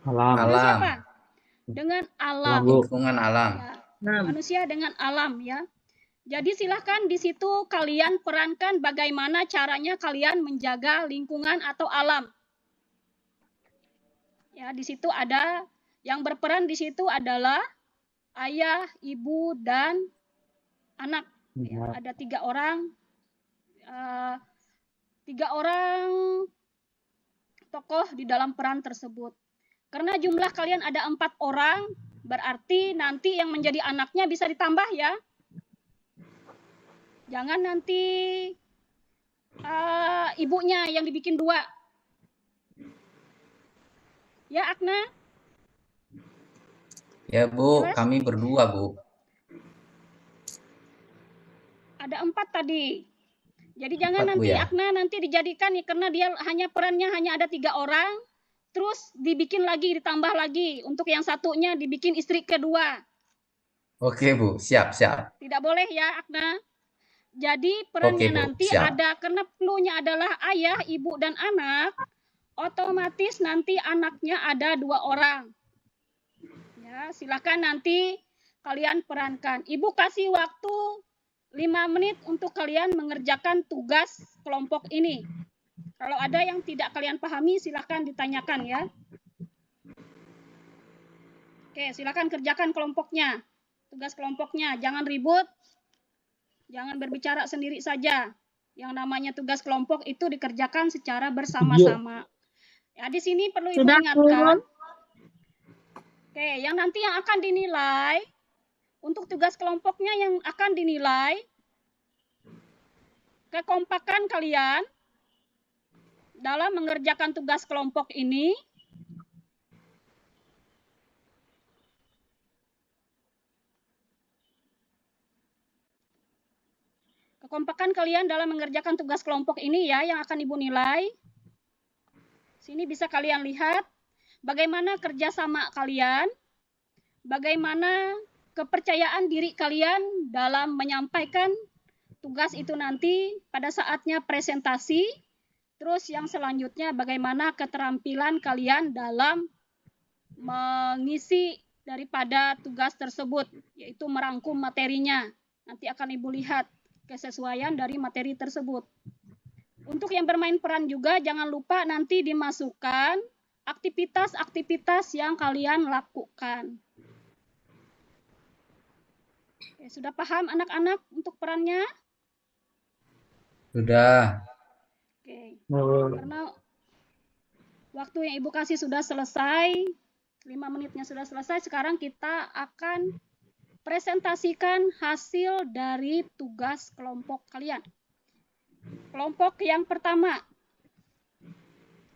Alam. siapa? Dengan alam. Lingkungan alam. Ya. Manusia dengan alam, ya. Jadi silahkan di situ kalian perankan bagaimana caranya kalian menjaga lingkungan atau alam. Ya, di situ ada yang berperan di situ adalah ayah, ibu, dan anak. Ya, ada 3 orang, 3 orang tokoh di dalam peran tersebut. Karena jumlah kalian ada 4 orang, berarti nanti yang menjadi anaknya bisa ditambah ya. Jangan nanti ibunya yang dibikin 2. Ya, Akna? Ya, Bu, Jelas? kami berdua, Bu. Ada 4 tadi. Jadi jangan 4, Bu, nanti ya. Akna nanti dijadikan nih, karena dia perannya hanya ada 3 orang, terus dibikin lagi, ditambah lagi. Untuk yang satunya dibikin istri kedua. Oke, Bu. Siap. Tidak boleh ya, Akna. Jadi perannya Oke, Bu. nanti Siap. ada, karena clue-nya adalah ayah, ibu, dan anak, otomatis nanti anaknya ada 2 orang. Ya, silakan nanti kalian perankan. Ibu kasih waktu 5 menit untuk kalian mengerjakan tugas kelompok ini. Kalau ada yang tidak kalian pahami, silakan ditanyakan ya. Oke, silakan kerjakan kelompoknya. Tugas kelompoknya, jangan ribut. Jangan berbicara sendiri saja. Yang namanya tugas kelompok itu dikerjakan secara bersama-sama. Ya, di sini perlu Ibu ingatkan. Oke, yang nanti yang akan dinilai, untuk tugas kelompoknya yang akan dinilai, kekompakan kalian dalam mengerjakan tugas kelompok ini, kekompakan kalian dalam mengerjakan tugas kelompok ini ya yang akan Ibu nilai. Sini bisa kalian lihat bagaimana kerjasama kalian, bagaimana kepercayaan diri kalian dalam menyampaikan tugas itu nanti pada saatnya presentasi. Terus yang selanjutnya bagaimana keterampilan kalian dalam mengisi daripada tugas tersebut, yaitu merangkum materinya. Nanti akan Ibu lihat kesesuaian dari materi tersebut. Untuk yang bermain peran juga jangan lupa nanti dimasukkan aktivitas-aktivitas yang kalian lakukan. Oke, sudah paham anak-anak untuk perannya? Sudah. Oke, Oh, karena waktu yang Ibu kasih sudah selesai, 5 menitnya sudah selesai, sekarang kita akan presentasikan hasil dari tugas kelompok kalian. Kelompok yang pertama,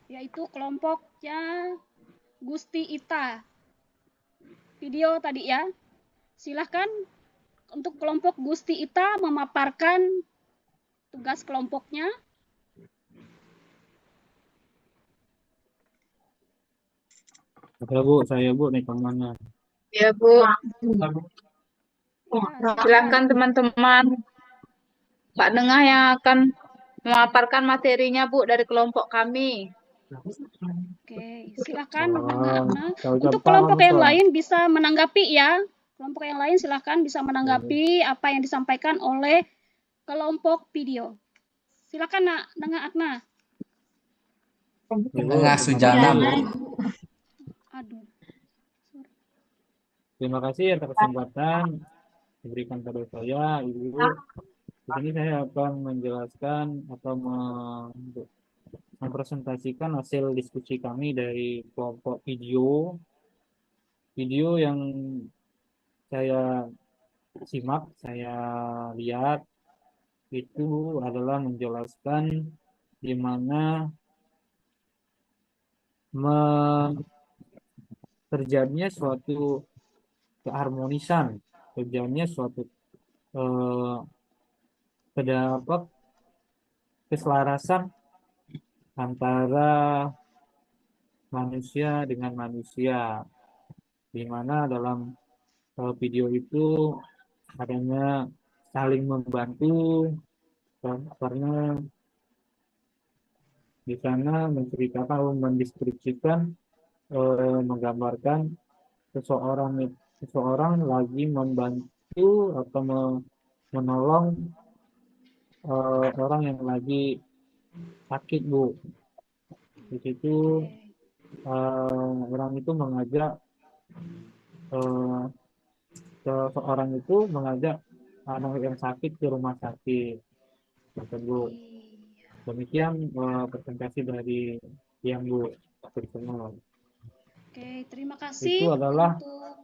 yaitu kelompoknya Gusti Ita. Video tadi ya. Silahkan untuk kelompok Gusti Ita memaparkan tugas kelompoknya. oke Bu, saya Bu nih temannya. Ya, Bu. Ya, Silakan silakan. teman-teman. Mbak Nengah yang akan memaparkan materinya, Bu, dari kelompok kami. Oke, silakan Nengah. Tahu Untuk Jepang kelompok yang langsung. lain bisa menanggapi ya. Kelompok yang lain silahkan bisa menanggapi apa yang disampaikan oleh kelompok video. Silakan Nengah Atna. Ibu, Nengah terima Sujana, kasih. Bu. Aduh. Terima kasih atas kesempatan diberikan pada saya, Ibu. Di sini saya akan menjelaskan atau mempresentasikan hasil diskusi kami dari kelompok video. Video yang saya simak, saya lihat itu adalah menjelaskan di mana terjadinya suatu keharmonisan, terjadinya suatu terdapat keselarasan antara manusia dengan manusia, di mana dalam video itu adanya saling membantu, karena di sana menceritakan atau mendeskripsikan, menggambarkan seseorang lagi membantu atau menolong orang yang lagi sakit, Bu. Di situ orang itu mengajak seseorang itu mengajak anak yang sakit ke rumah sakit tersebut. Demikian presentasi dari yang Bu bersama. Oke, terima kasih. Itu adalah untuk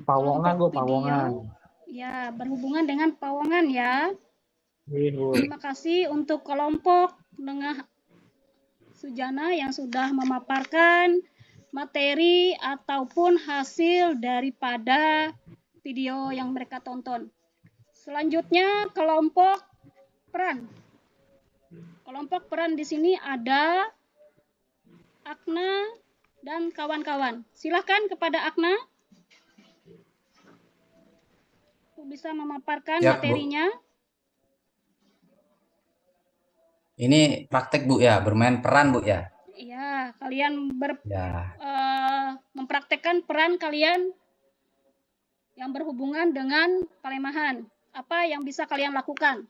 Pawongan, Bu, kelompok Pawongan. video. Ya, berhubungan dengan Pawongan ya. Iya, Bu. Terima kasih untuk kelompok Nengah Sujana yang sudah memaparkan materi ataupun hasil daripada video yang mereka tonton. Selanjutnya kelompok peran. Kelompok peran di sini ada Akna dan kawan-kawan. Silakan kepada Akna untuk bisa memaparkan Siap, Bu. materinya. Ini praktek, Bu, ya, bermain peran, Bu, ya. Iya, kalian Ya. mempraktekkan peran kalian yang berhubungan dengan Palemahan. Apa yang bisa kalian lakukan?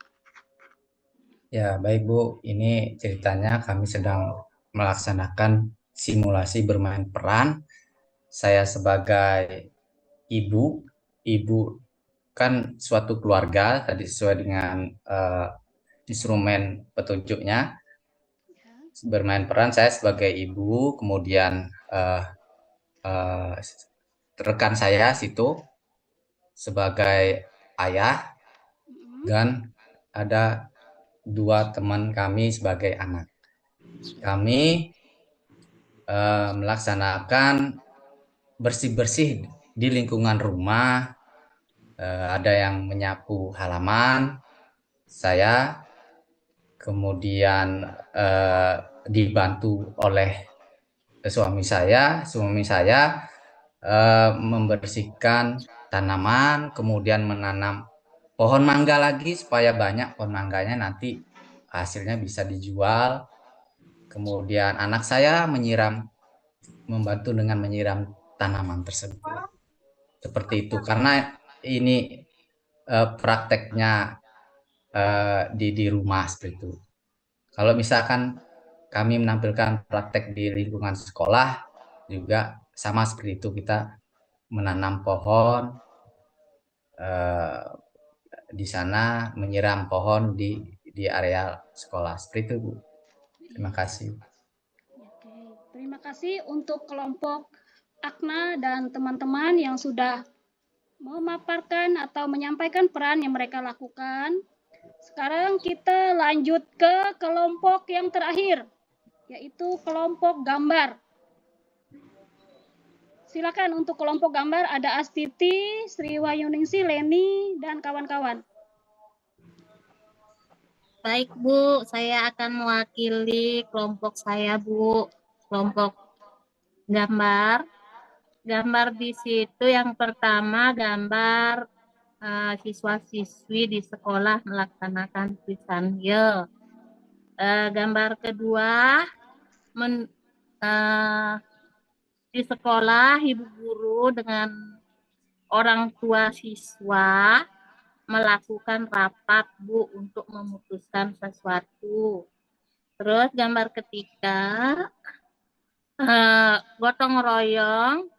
Ya, baik, Bu. Ini ceritanya kami sedang melaksanakan simulasi bermain peran. Saya sebagai ibu kan suatu keluarga tadi sesuai dengan instrumen petunjuknya. Bermain peran saya sebagai ibu, kemudian rekan saya situ sebagai ayah, dan ada 2 teman kami sebagai anak. Kami melaksanakan bersih-bersih di lingkungan rumah, ada yang menyapu halaman, saya kemudian dibantu oleh suami saya membersihkan tanaman, kemudian menanam pohon mangga lagi supaya banyak pohon mangganya, nanti hasilnya bisa dijual. Kemudian anak saya membantu dengan menyiram tanaman tersebut. Seperti itu, karena ini prakteknya di rumah seperti itu. Kalau misalkan kami menampilkan praktek di lingkungan sekolah juga sama seperti itu, kita menanam pohon eh, di sana menyiram pohon di area sekolah. Seperti itu, Bu. Terima kasih. Oke, terima kasih untuk kelompok Akna dan teman-teman yang sudah memaparkan atau menyampaikan peran yang mereka lakukan. Sekarang kita lanjut ke kelompok yang terakhir, yaitu kelompok gambar. Silakan untuk kelompok gambar ada Astiti, Sri Wahyuningsi, Leni, dan kawan-kawan. Baik, Bu. Saya akan mewakili kelompok saya, Bu. Kelompok gambar. Gambar di situ yang pertama gambar siswa-siswi di sekolah melaksanakan Trisanggil. Gambar kedua di sekolah ibu guru dengan orang tua siswa melakukan rapat, Bu, untuk memutuskan sesuatu. Terus gambar ketiga gotong royong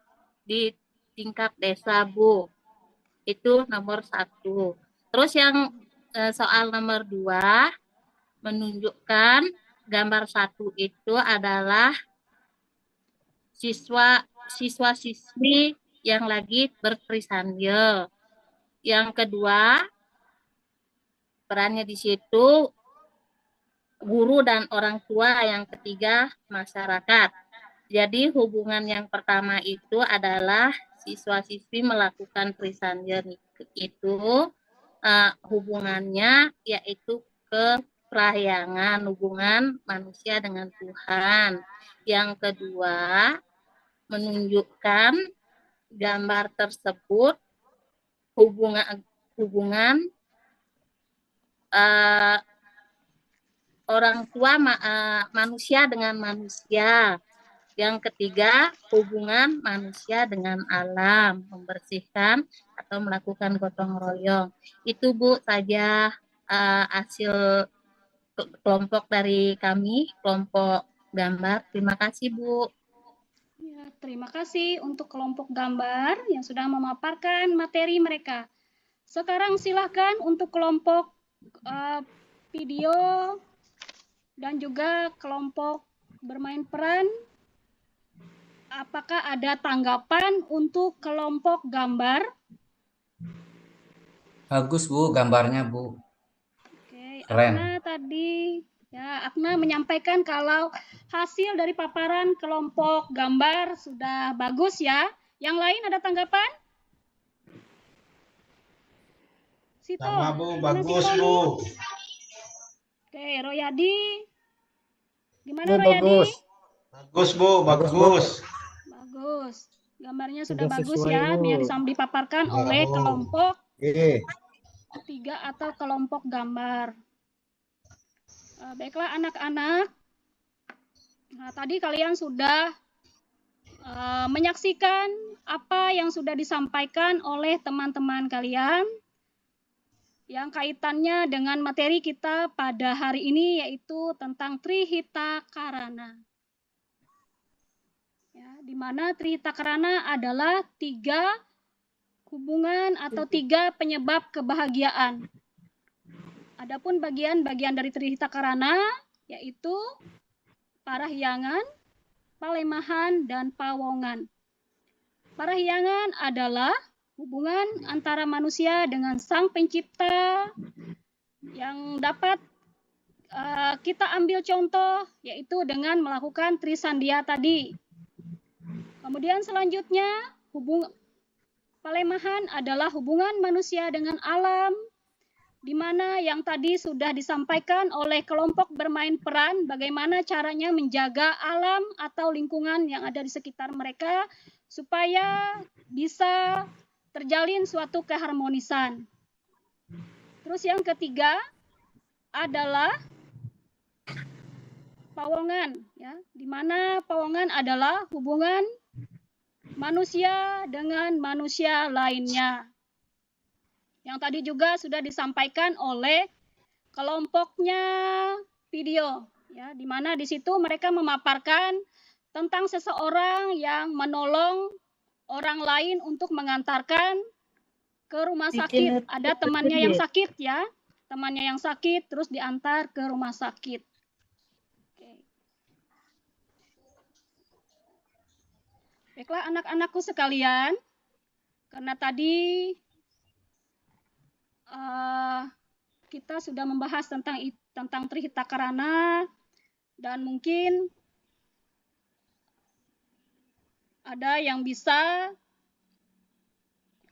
di tingkat desa, Bu. Itu nomor 1. Terus yang soal nomor 2 menunjukkan gambar 1 itu adalah siswa-siswi yang lagi bertrisanggil. Yang kedua, perannya di situ guru dan orang tua. Yang ketiga, masyarakat. Jadi hubungan yang pertama itu adalah siswa-siswi melakukan trisanggil itu hubungannya yaitu ke perahyangan, hubungan manusia dengan Tuhan. Yang kedua, menunjukkan gambar tersebut hubungan orang tua manusia dengan manusia. Yang ketiga, hubungan manusia dengan alam, membersihkan atau melakukan gotong royong. Itu, Bu, saja hasil kelompok dari kami, kelompok gambar. Terima kasih, Bu. Ya, terima kasih untuk kelompok gambar yang sudah memaparkan materi mereka. Sekarang silakan untuk kelompok video dan juga kelompok bermain peran. Apakah ada tanggapan untuk kelompok gambar? Bagus, Bu, gambarnya, Bu. Oke, Keren. Akna tadi, ya, Akna menyampaikan kalau hasil dari paparan kelompok gambar sudah bagus ya. Yang lain ada tanggapan? Sito, Sama, Bu, gimana bagus, Sito? Bu. Oke, Royadi. Gimana Bu, Royadi? bagus. Bagus, Bu, bagus. Bagus. Gambarnya sudah Sudah bagus sesuai, ya, Bu. biar dipaparkan Ya, oleh Bu. kelompok Oke. 3 atau kelompok gambar. Baiklah anak-anak. Nah, tadi kalian sudah menyaksikan apa yang sudah disampaikan oleh teman-teman kalian yang kaitannya dengan materi kita pada hari ini, yaitu tentang Trihita Karana. Ya, di mana Trihita Karana adalah 3 hubungan atau 3 penyebab kebahagiaan. Adapun bagian-bagian dari Trihita Karana yaitu parahyangan, palemahan, dan pawongan. Parahyangan adalah hubungan antara manusia dengan Sang Pencipta yang dapat kita ambil contoh yaitu dengan melakukan Trisandia tadi. Kemudian selanjutnya palemahan adalah hubungan manusia dengan alam, di mana yang tadi sudah disampaikan oleh kelompok bermain peran bagaimana caranya menjaga alam atau lingkungan yang ada di sekitar mereka supaya bisa terjalin suatu keharmonisan. Terus yang ketiga adalah pawongan, ya, di mana pawongan adalah hubungan manusia dengan manusia lainnya. Yang tadi juga sudah disampaikan oleh kelompoknya video, ya, di mana di situ mereka memaparkan tentang seseorang yang menolong orang lain untuk mengantarkan ke rumah Bikin sakit. itu Ada temannya yang ya. sakit ya. Temannya yang sakit terus diantar ke rumah sakit. Oke. Baiklah anak-anakku sekalian, karena tadi kita sudah membahas tentang Trihita Karana dan mungkin ada yang bisa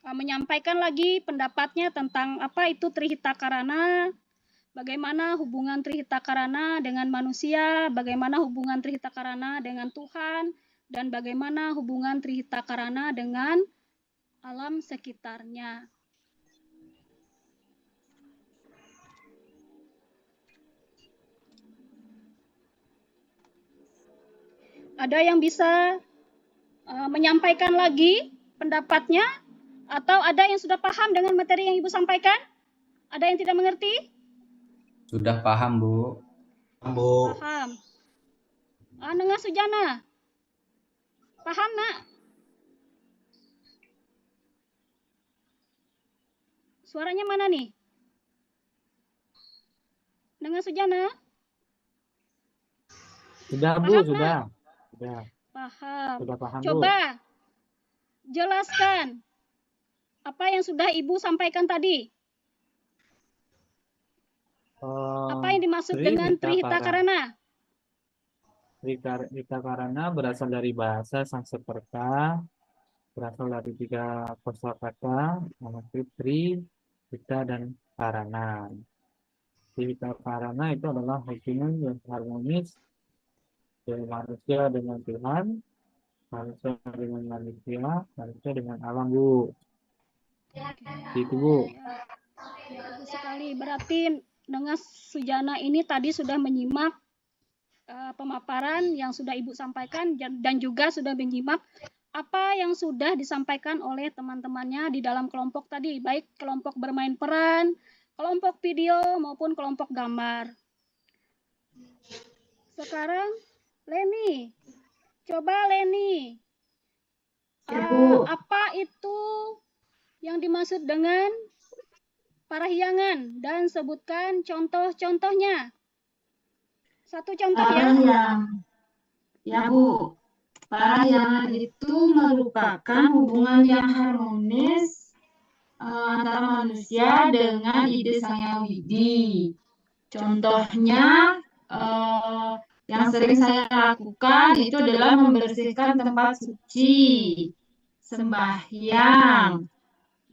menyampaikan lagi pendapatnya tentang apa itu Trihita Karana, bagaimana hubungan Trihita Karana dengan manusia, bagaimana hubungan Trihita Karana dengan Tuhan, dan bagaimana hubungan Trihita Karana dengan alam sekitarnya. Ada yang bisa menyampaikan lagi pendapatnya? Atau ada yang sudah paham dengan materi yang Ibu sampaikan? Ada yang tidak mengerti? Sudah paham, Bu. Bu. Paham. Nengah Sujana. Paham, Nak? Suaranya mana nih? Nengah Sujana? Sudah, Bu, Paham, sudah. Nak? Sudah. Paham. Sudah paham, Bu. Coba jelaskan apa yang sudah Ibu sampaikan tadi. Apa yang dimaksud dengan Trihita Karana? Trihita Karana berasal dari bahasa Sanskerta, berasal dari 3 kosakata, nama Tri, Trihita, dan Karana. Trihita Karana itu adalah hubungan yang harmonis dari manusia dengan Tuhan, manusia dengan manusia, manusia dengan alam, Bu. Gitu, Bu. Ya, bagus sekali. Berarti Nengah Sujana ini tadi sudah menyimak pemaparan yang sudah Ibu sampaikan dan juga sudah menyimak apa yang sudah disampaikan oleh teman-temannya di dalam kelompok tadi, baik kelompok bermain peran, kelompok video maupun kelompok gambar. Sekarang Leni, coba Leni, apa itu yang dimaksud dengan parahyangan dan sebutkan contoh-contohnya. Satu contoh ya. Ya Bu, parahyangan itu merupakan hubungan yang harmonis antara manusia dengan ide Sang Hyang Widi. Contohnya yang sering saya lakukan itu adalah membersihkan tempat suci, sembahyang,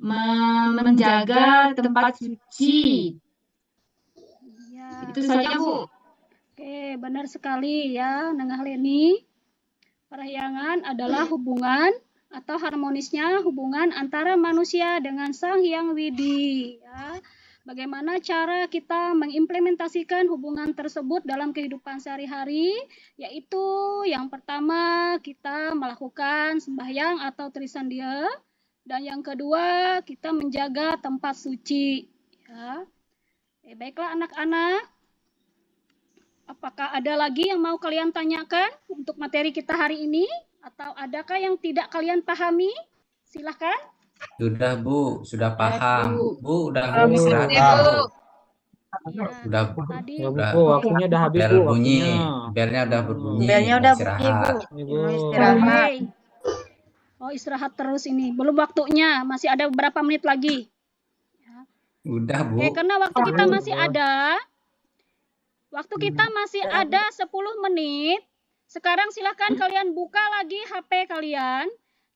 menjaga tempat suci. Ya. Itu saja, Bu. Oke, benar sekali ya, Nengah Leni. Parahyangan adalah hubungan atau harmonisnya hubungan antara manusia dengan Sang Hyang Widi. Ya. Bagaimana cara kita mengimplementasikan hubungan tersebut dalam kehidupan sehari-hari? Yaitu yang pertama kita melakukan sembahyang atau trisandia. Dan yang kedua, kita menjaga tempat suci. Ya. Baiklah anak-anak, apakah ada lagi yang mau kalian tanyakan untuk materi kita hari ini? Atau adakah yang tidak kalian pahami? Silahkan. Sudah, Bu. Sudah paham. Bu, udah istirahat, Bu. Udah, Tadi Bu, waktunya udah habis, bel Bu. bunyi. Waktunya. Belnya udah berbunyi. Belnya udah bunyi, Istirahat. Bu. Istirahat. Oh, istirahat terus ini. Belum waktunya, masih ada beberapa menit lagi. Udah, Bu. Oke, karena waktu kita masih ada. Waktu kita masih ada 10 menit. Sekarang silahkan kalian buka lagi HP kalian.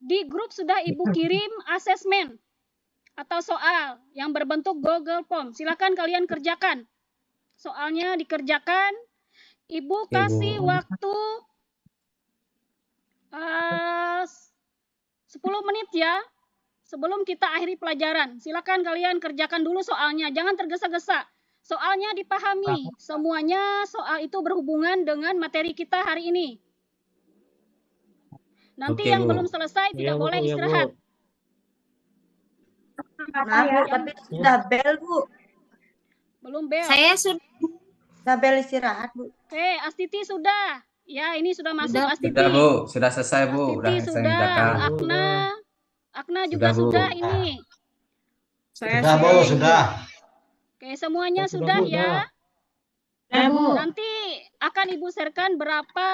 Di grup sudah Ibu kirim asesmen atau soal yang berbentuk Google Form. Silahkan kalian kerjakan. Soalnya dikerjakan. Ibu kasih waktu 10 menit ya. Sebelum kita akhiri pelajaran. Silahkan kalian kerjakan dulu soalnya. Jangan tergesa-gesa. Soalnya dipahami, semuanya soal itu berhubungan dengan materi kita hari ini. Nanti yang belum selesai tidak boleh istirahat. Maaf, tapi sudah bel, Bu. Belum bel. Saya sudah bel istirahat, Bu. Oke, Astiti sudah. Ya, ini sudah masuk Astiti. Sudah, Bu. Sudah selesai, Bu. Astiti sudah. Akna juga sudah ini. Saya Sudah, Bu, setuju. sudah. Oke, semuanya Sudah, sudah Bu, ya. Ya, Bu. Nanti akan Ibu sharekan berapa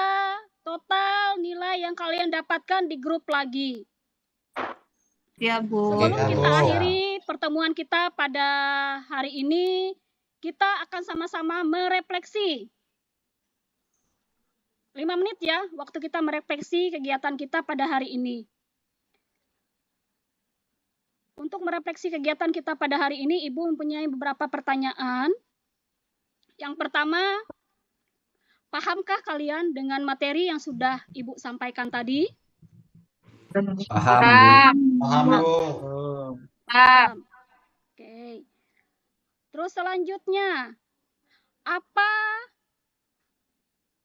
total nilai yang kalian dapatkan di grup lagi. Ya, Bu. Sebelum Ya, kita Bu. akhiri pertemuan kita pada hari ini, kita akan sama-sama merefleksi. 5 menit ya, waktu kita merefleksi kegiatan kita pada hari ini. Untuk merefleksi kegiatan kita pada hari ini, Ibu mempunyai beberapa pertanyaan. Yang pertama, pahamkah kalian dengan materi yang sudah Ibu sampaikan tadi? Paham, Bu. Paham, Bu. Paham. Oke. Terus selanjutnya, apa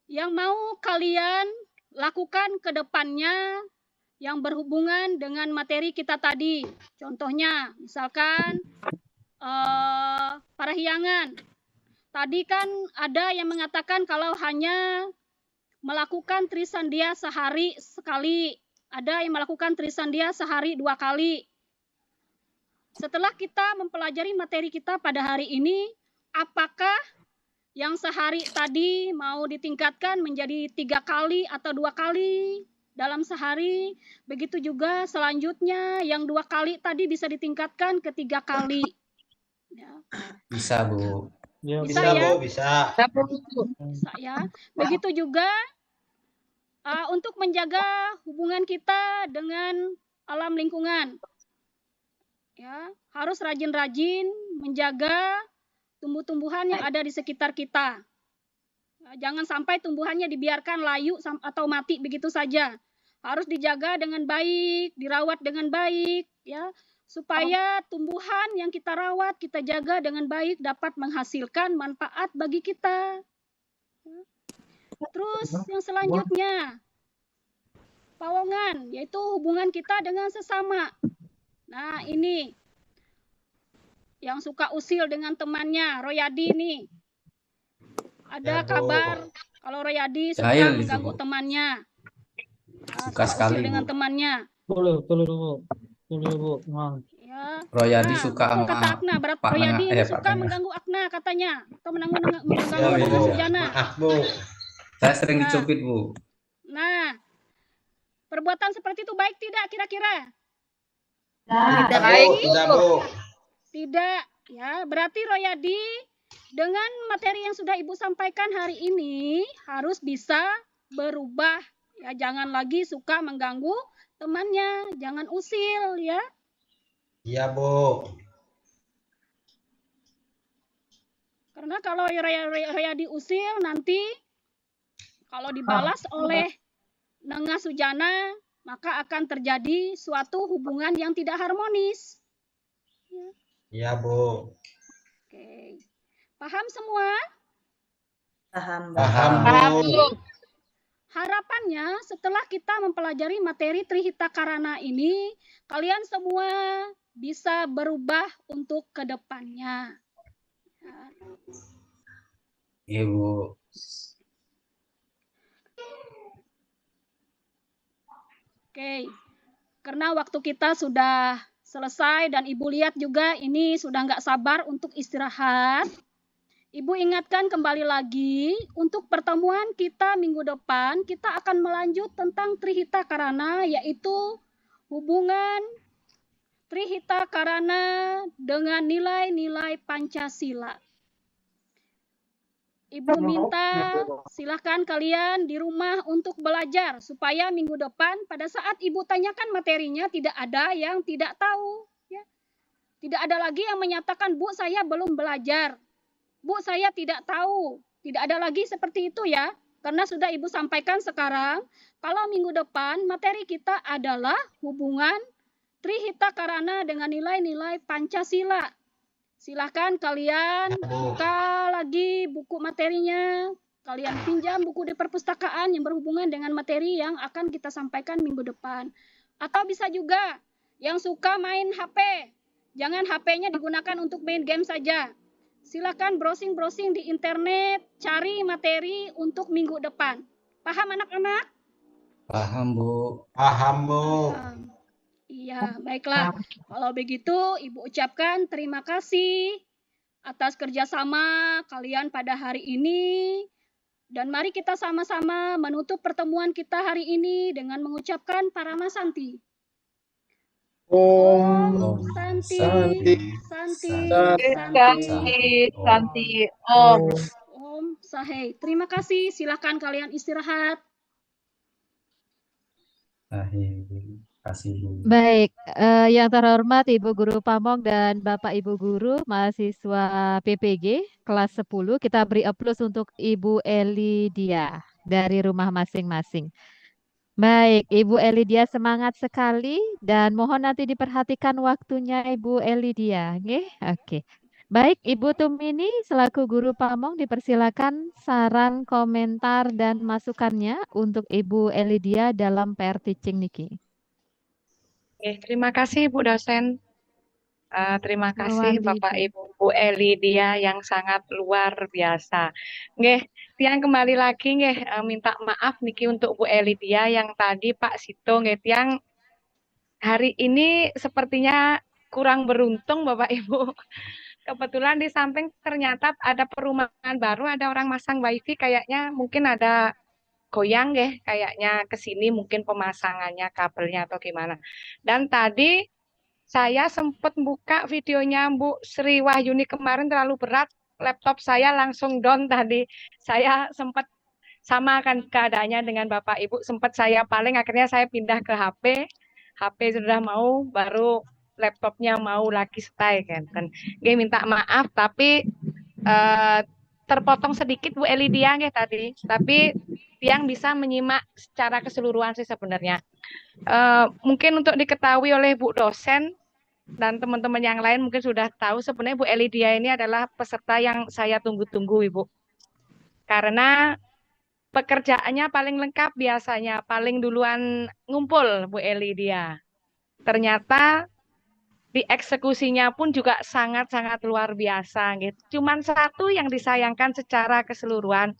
yang mau kalian lakukan ke depannya yang berhubungan dengan materi kita tadi? Contohnya, misalkan parahyangan. Tadi kan ada yang mengatakan kalau hanya melakukan trisandia sehari sekali. Ada yang melakukan trisandia sehari 2 kali. Setelah kita mempelajari materi kita pada hari ini, apakah yang sehari tadi mau ditingkatkan menjadi 3 kali atau 2 kali dalam sehari? Begitu juga selanjutnya yang 2 kali tadi bisa ditingkatkan ke 3 kali. Ya. Bisa, Bu. Ya, Bisa Bisa, ya? Bu, bisa. Bisa ya. Begitu juga untuk menjaga hubungan kita dengan alam lingkungan. Ya, harus rajin-rajin menjaga tumbuh-tumbuhan yang ada di sekitar kita. Ya, jangan sampai tumbuhannya dibiarkan layu atau mati begitu saja. Harus dijaga dengan baik, dirawat dengan baik, ya, supaya tumbuhan yang kita rawat, kita jaga dengan baik dapat menghasilkan manfaat bagi kita. Terus yang selanjutnya, pawongan, yaitu hubungan kita dengan sesama. Nah, ini yang suka usil dengan temannya, Royadi nih. Ada kabar kalau Royadi suka Jahil itu, mengganggu Bu. temannya. Suka sekali, usil dengan Bu. temannya. Boleh, Bu. Boleh, Bu. Nah, Ya. Royadi Nah, suka betul sama kata Akna, berat Pak Royadi Nengah, ini Pak suka Nengah. mengganggu Akna katanya, atau mengganggu Ya, Bu. Nengah Sujana. Maaf, Bu. Saya sering Nah. dicubit, Bu. Nah, perbuatan seperti itu baik tidak kira-kira? Tidak, Bu. Tidak, Bu. Tidak, ya. Berarti Royadi dengan materi yang sudah Ibu sampaikan hari ini harus bisa berubah. Ya, jangan lagi suka mengganggu temannya, jangan usil ya. Iya, Bu. Karena kalau Royadi usil nanti kalau dibalas oleh Nengah Sujana, maka akan terjadi suatu hubungan yang tidak harmonis. Ya. Iya, Bu. Oke. Paham semua? Paham, Bu. Harapannya setelah kita mempelajari materi Trihita Karana ini, kalian semua bisa berubah untuk kedepannya. Iya, Bu. Oke, karena waktu kita sudah selesai dan Ibu lihat juga ini sudah nggak sabar untuk istirahat. Ibu ingatkan kembali lagi, untuk pertemuan kita minggu depan, kita akan melanjut tentang Trihita Karana, yaitu hubungan Trihita Karana dengan nilai-nilai Pancasila. Ibu minta silahkan kalian di rumah untuk belajar, supaya minggu depan pada saat Ibu tanyakan materinya tidak ada yang tidak tahu. Ya. Tidak ada lagi yang menyatakan, Bu saya belum belajar. Bu, saya tidak tahu. Tidak ada lagi seperti itu ya. Karena sudah Ibu sampaikan sekarang, kalau minggu depan materi kita adalah hubungan Trihita Karana dengan nilai-nilai Pancasila. Silahkan kalian buka lagi buku materinya. Kalian pinjam buku di perpustakaan yang berhubungan dengan materi yang akan kita sampaikan minggu depan. Atau bisa juga yang suka main HP. Jangan HP-nya digunakan untuk main game saja. Silakan browsing-browsing di internet, cari materi untuk minggu depan. Paham anak-anak? Paham, Bu. Paham, Bu. Iya, baiklah. Kalau begitu, Ibu ucapkan terima kasih atas kerjasama kalian pada hari ini. Dan mari kita sama-sama menutup pertemuan kita hari ini dengan mengucapkan Paramasanti. Om Santi, Santi, Santi, Santi, Om Sahei. Terima kasih. Silakan kalian istirahat. Kasih. Baik, yang terhormat Ibu Guru Pamong dan Bapak Ibu Guru mahasiswa PPG kelas 10, kita beri aplaus untuk Ibu Elidia dari rumah masing-masing. Baik, Ibu Elidia semangat sekali dan mohon nanti diperhatikan waktunya Ibu Elidia, Oke. Baik, Ibu Tumini selaku Guru Pamong dipersilakan saran, komentar, dan masukannya untuk Ibu Elidia dalam PR Teaching Niki. Oke, terima kasih Bu dosen. Terima kasih Nuwun Bapak Ibu. Ibu Bu Elidia yang sangat luar biasa. Nggih, tiang kembali lagi nggih minta maaf niki untuk Bu Elidia yang tadi Pak Sito nggih tiang hari ini sepertinya kurang beruntung Bapak Ibu. Kebetulan di samping ternyata ada perumahan baru, ada orang masang wifi kayaknya mungkin ada goyang nggih kayaknya ke sini mungkin pemasangannya kabelnya atau gimana. Dan tadi saya sempat buka videonya Bu Sri Wahyuni kemarin terlalu berat, laptop saya langsung down tadi. Saya sempat sama kan keadaannya dengan Bapak Ibu, sempat saya paling akhirnya saya pindah ke HP. HP sudah mau, baru laptopnya mau lagi stay kan. Nggih minta maaf tapi terpotong sedikit Bu Elidia nggih tadi. Tapi yang bisa menyimak secara keseluruhan sih sebenarnya. Mungkin untuk diketahui oleh Bu dosen dan teman-teman yang lain mungkin sudah tahu sebenarnya Bu Elidia ini adalah peserta yang saya tunggu-tunggu Ibu. Karena pekerjaannya paling lengkap biasanya, paling duluan ngumpul Bu Elidia. Ternyata dieksekusinya pun juga sangat-sangat luar biasa gitu. Cuman satu yang disayangkan secara keseluruhan,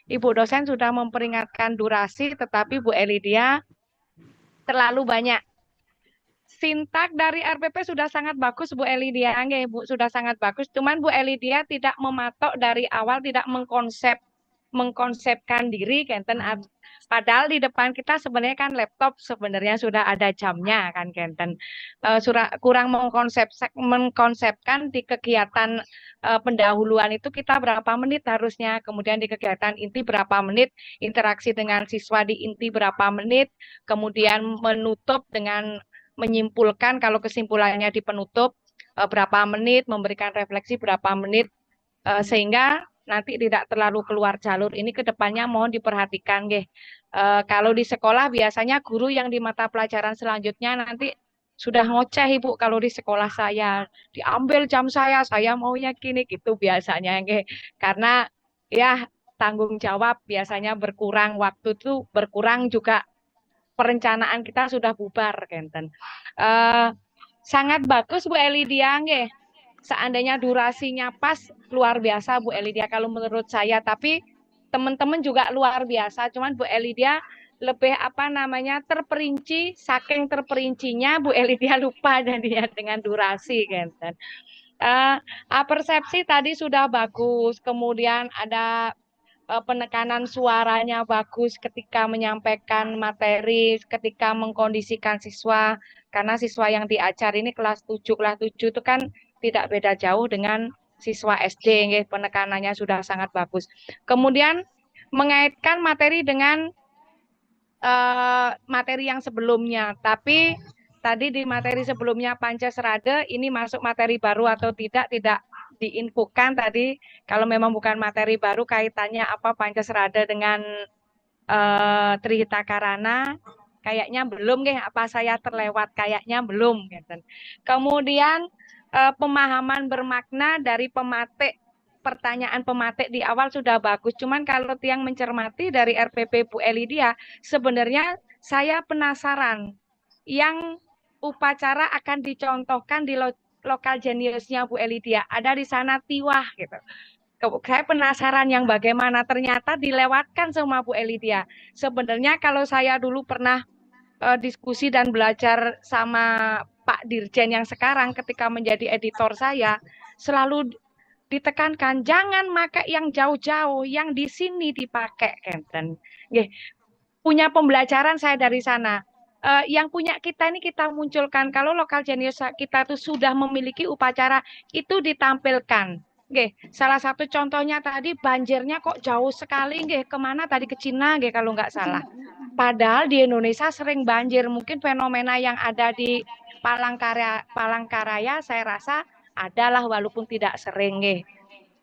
Ibu dosen sudah memperingatkan durasi, tetapi Bu Elidia terlalu banyak. Sintak dari RPP sudah sangat bagus Bu Elidia, Bu sudah sangat bagus. Cuman Bu Elidia tidak mematok dari awal, tidak mengkonsepkan diri, Kenten. Padahal di depan kita sebenarnya kan laptop sebenarnya sudah ada jamnya kan, Kenten. Kurang mengkonsepkan di kegiatan pendahuluan itu kita berapa menit harusnya, kemudian di kegiatan inti berapa menit, interaksi dengan siswa di inti berapa menit, kemudian menutup dengan menyimpulkan kalau kesimpulannya di penutup berapa menit, memberikan refleksi berapa menit, sehingga nanti tidak terlalu keluar jalur. Ini kedepannya mohon diperhatikan, kalau di sekolah biasanya guru yang di mata pelajaran selanjutnya nanti sudah ngoceh Ibu kalau di sekolah saya diambil jam saya maunya gini gitu biasanya, karena ya tanggung jawab biasanya berkurang, waktu itu berkurang juga. Perencanaan kita sudah bubar, Kenten. Sangat bagus Bu Elidia, seandainya durasinya pas, luar biasa Bu Elidia kalau menurut saya. Tapi teman-teman juga luar biasa. Cuman Bu Elidia lebih terperinci, saking terperincinya Bu Elidia lupa dengan durasi, Kenten. Persepsi tadi sudah bagus, kemudian ada penekanan suaranya bagus ketika menyampaikan materi, ketika mengkondisikan siswa, karena siswa yang diajar ini kelas 7 itu kan tidak beda jauh dengan siswa SD, penekanannya sudah sangat bagus. Kemudian mengaitkan materi dengan materi yang sebelumnya, tapi tadi di materi sebelumnya Pancasrada, ini masuk materi baru atau tidak diinfokan tadi. Kalau memang bukan materi baru, kaitannya apa Pancasrada dengan Trihita Karana? Kayaknya belum, apa saya terlewat? Kayaknya belum. Kemudian pemahaman bermakna dari pematik, pertanyaan pematik di awal sudah bagus. Cuman kalau tiang mencermati dari RPP Bu Elidia, sebenarnya saya penasaran yang upacara akan dicontohkan di lokal jeniusnya Bu Elidia, ada di sana tiwah gitu. Saya penasaran yang bagaimana, ternyata dilewatkan sama Bu Elidia. Sebenarnya kalau saya dulu pernah diskusi dan belajar sama Pak Dirjen yang sekarang ketika menjadi editor saya, selalu ditekankan jangan pakai yang jauh-jauh, yang di sini dipakai, Kenten. Nggih, punya pembelajaran saya dari sana. Yang punya kita ini kita munculkan. Kalau lokal jenius kita itu sudah memiliki upacara, itu ditampilkan. Nggih, salah satu contohnya tadi banjirnya kok jauh sekali, nggih, kemana tadi, ke Cina, nggih, kalau nggak salah. Padahal di Indonesia sering banjir. Mungkin fenomena yang ada di Palangkaraya saya rasa adalah walaupun tidak sering, nggih.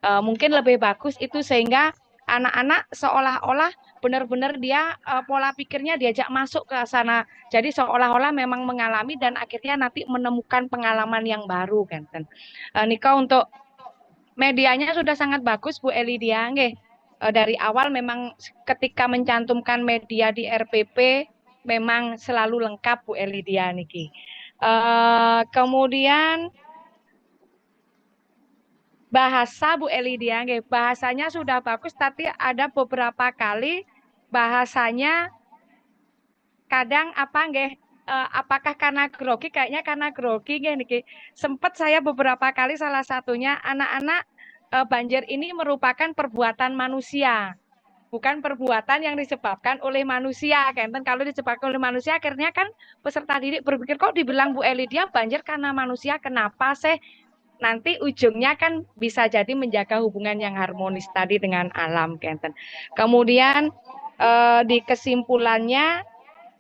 Mungkin lebih bagus itu sehingga anak-anak seolah-olah benar-benar dia pola pikirnya diajak masuk ke sana. Jadi seolah-olah memang mengalami dan akhirnya nanti menemukan pengalaman yang baru, kan. Nika untuk medianya sudah sangat bagus Bu Elidia, nggih. Dari awal memang ketika mencantumkan media di RPP memang selalu lengkap Bu Elidia niki. Kemudian bahasa Bu Elidia, nggih, bahasanya sudah bagus, tapi ada beberapa kali bahasanya kadang apa, nggih, apakah karena grogi? Kayaknya karena grogi, nggih, niki. Sempat saya beberapa kali, salah satunya anak-anak banjir ini merupakan perbuatan manusia, bukan perbuatan yang disebabkan oleh manusia, kan? Kalau disebabkan oleh manusia, akhirnya kan peserta didik berpikir kok dibilang Bu Elidia banjir karena manusia, kenapa sih? Nanti ujungnya kan bisa jadi menjaga hubungan yang harmonis tadi dengan alam, Kenten. Kemudian di kesimpulannya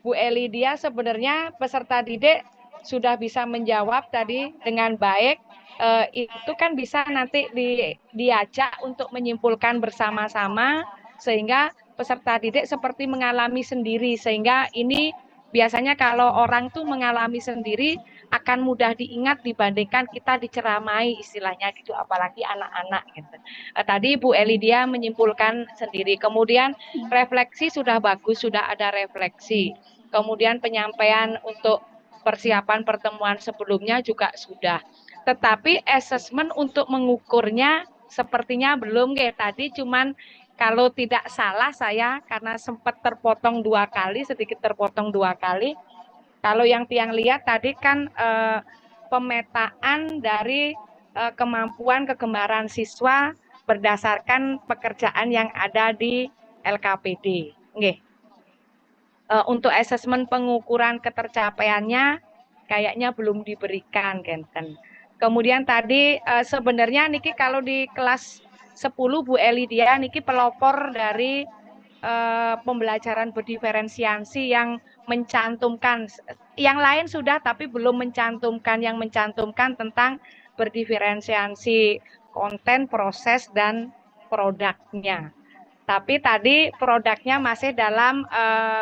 Bu Elidia sebenarnya peserta didik sudah bisa menjawab tadi dengan baik. Itu kan bisa nanti diajak untuk menyimpulkan bersama-sama sehingga peserta didik seperti mengalami sendiri, sehingga ini biasanya kalau orang tuh mengalami sendiri akan mudah diingat dibandingkan kita diceramai istilahnya gitu, apalagi anak-anak gitu. Tadi Bu Elidia menyimpulkan sendiri. Kemudian refleksi sudah bagus, sudah ada refleksi. Kemudian penyampaian untuk persiapan pertemuan sebelumnya juga sudah. Tetapi assessment untuk mengukurnya sepertinya belum, nggih. Tadi cuman kalau tidak salah saya karena sempat terpotong 2 kali, sedikit terpotong 2 kali. Kalau yang tiang lihat tadi kan pemetaan dari kemampuan kegemaran siswa berdasarkan pekerjaan yang ada di LKPD. Nggih. Untuk asesmen pengukuran ketercapaiannya kayaknya belum diberikan, Kenten. Kemudian tadi sebenarnya niki kalau di kelas 10 Bu Elidia niki pelopor dari pembelajaran berdiferensiasi yang mencantumkan, yang lain sudah tapi belum mencantumkan, yang mencantumkan tentang berdiferensiasi konten, proses, dan produknya. Tapi tadi produknya masih dalam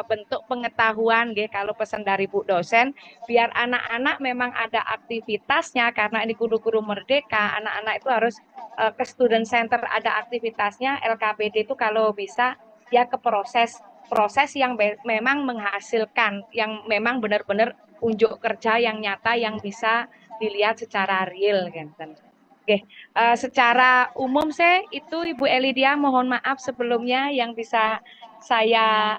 bentuk pengetahuan, nggih, kalau pesan dari Bu dosen, biar anak-anak memang ada aktivitasnya, karena ini guru-guru merdeka, anak-anak itu harus ke student center, ada aktivitasnya. LKPD itu kalau bisa ya ke proses yang memang menghasilkan, yang memang benar-benar unjuk kerja yang nyata, yang bisa dilihat secara real, kan. Oke, secara umum sih itu Ibu Elidia, mohon maaf sebelumnya yang bisa saya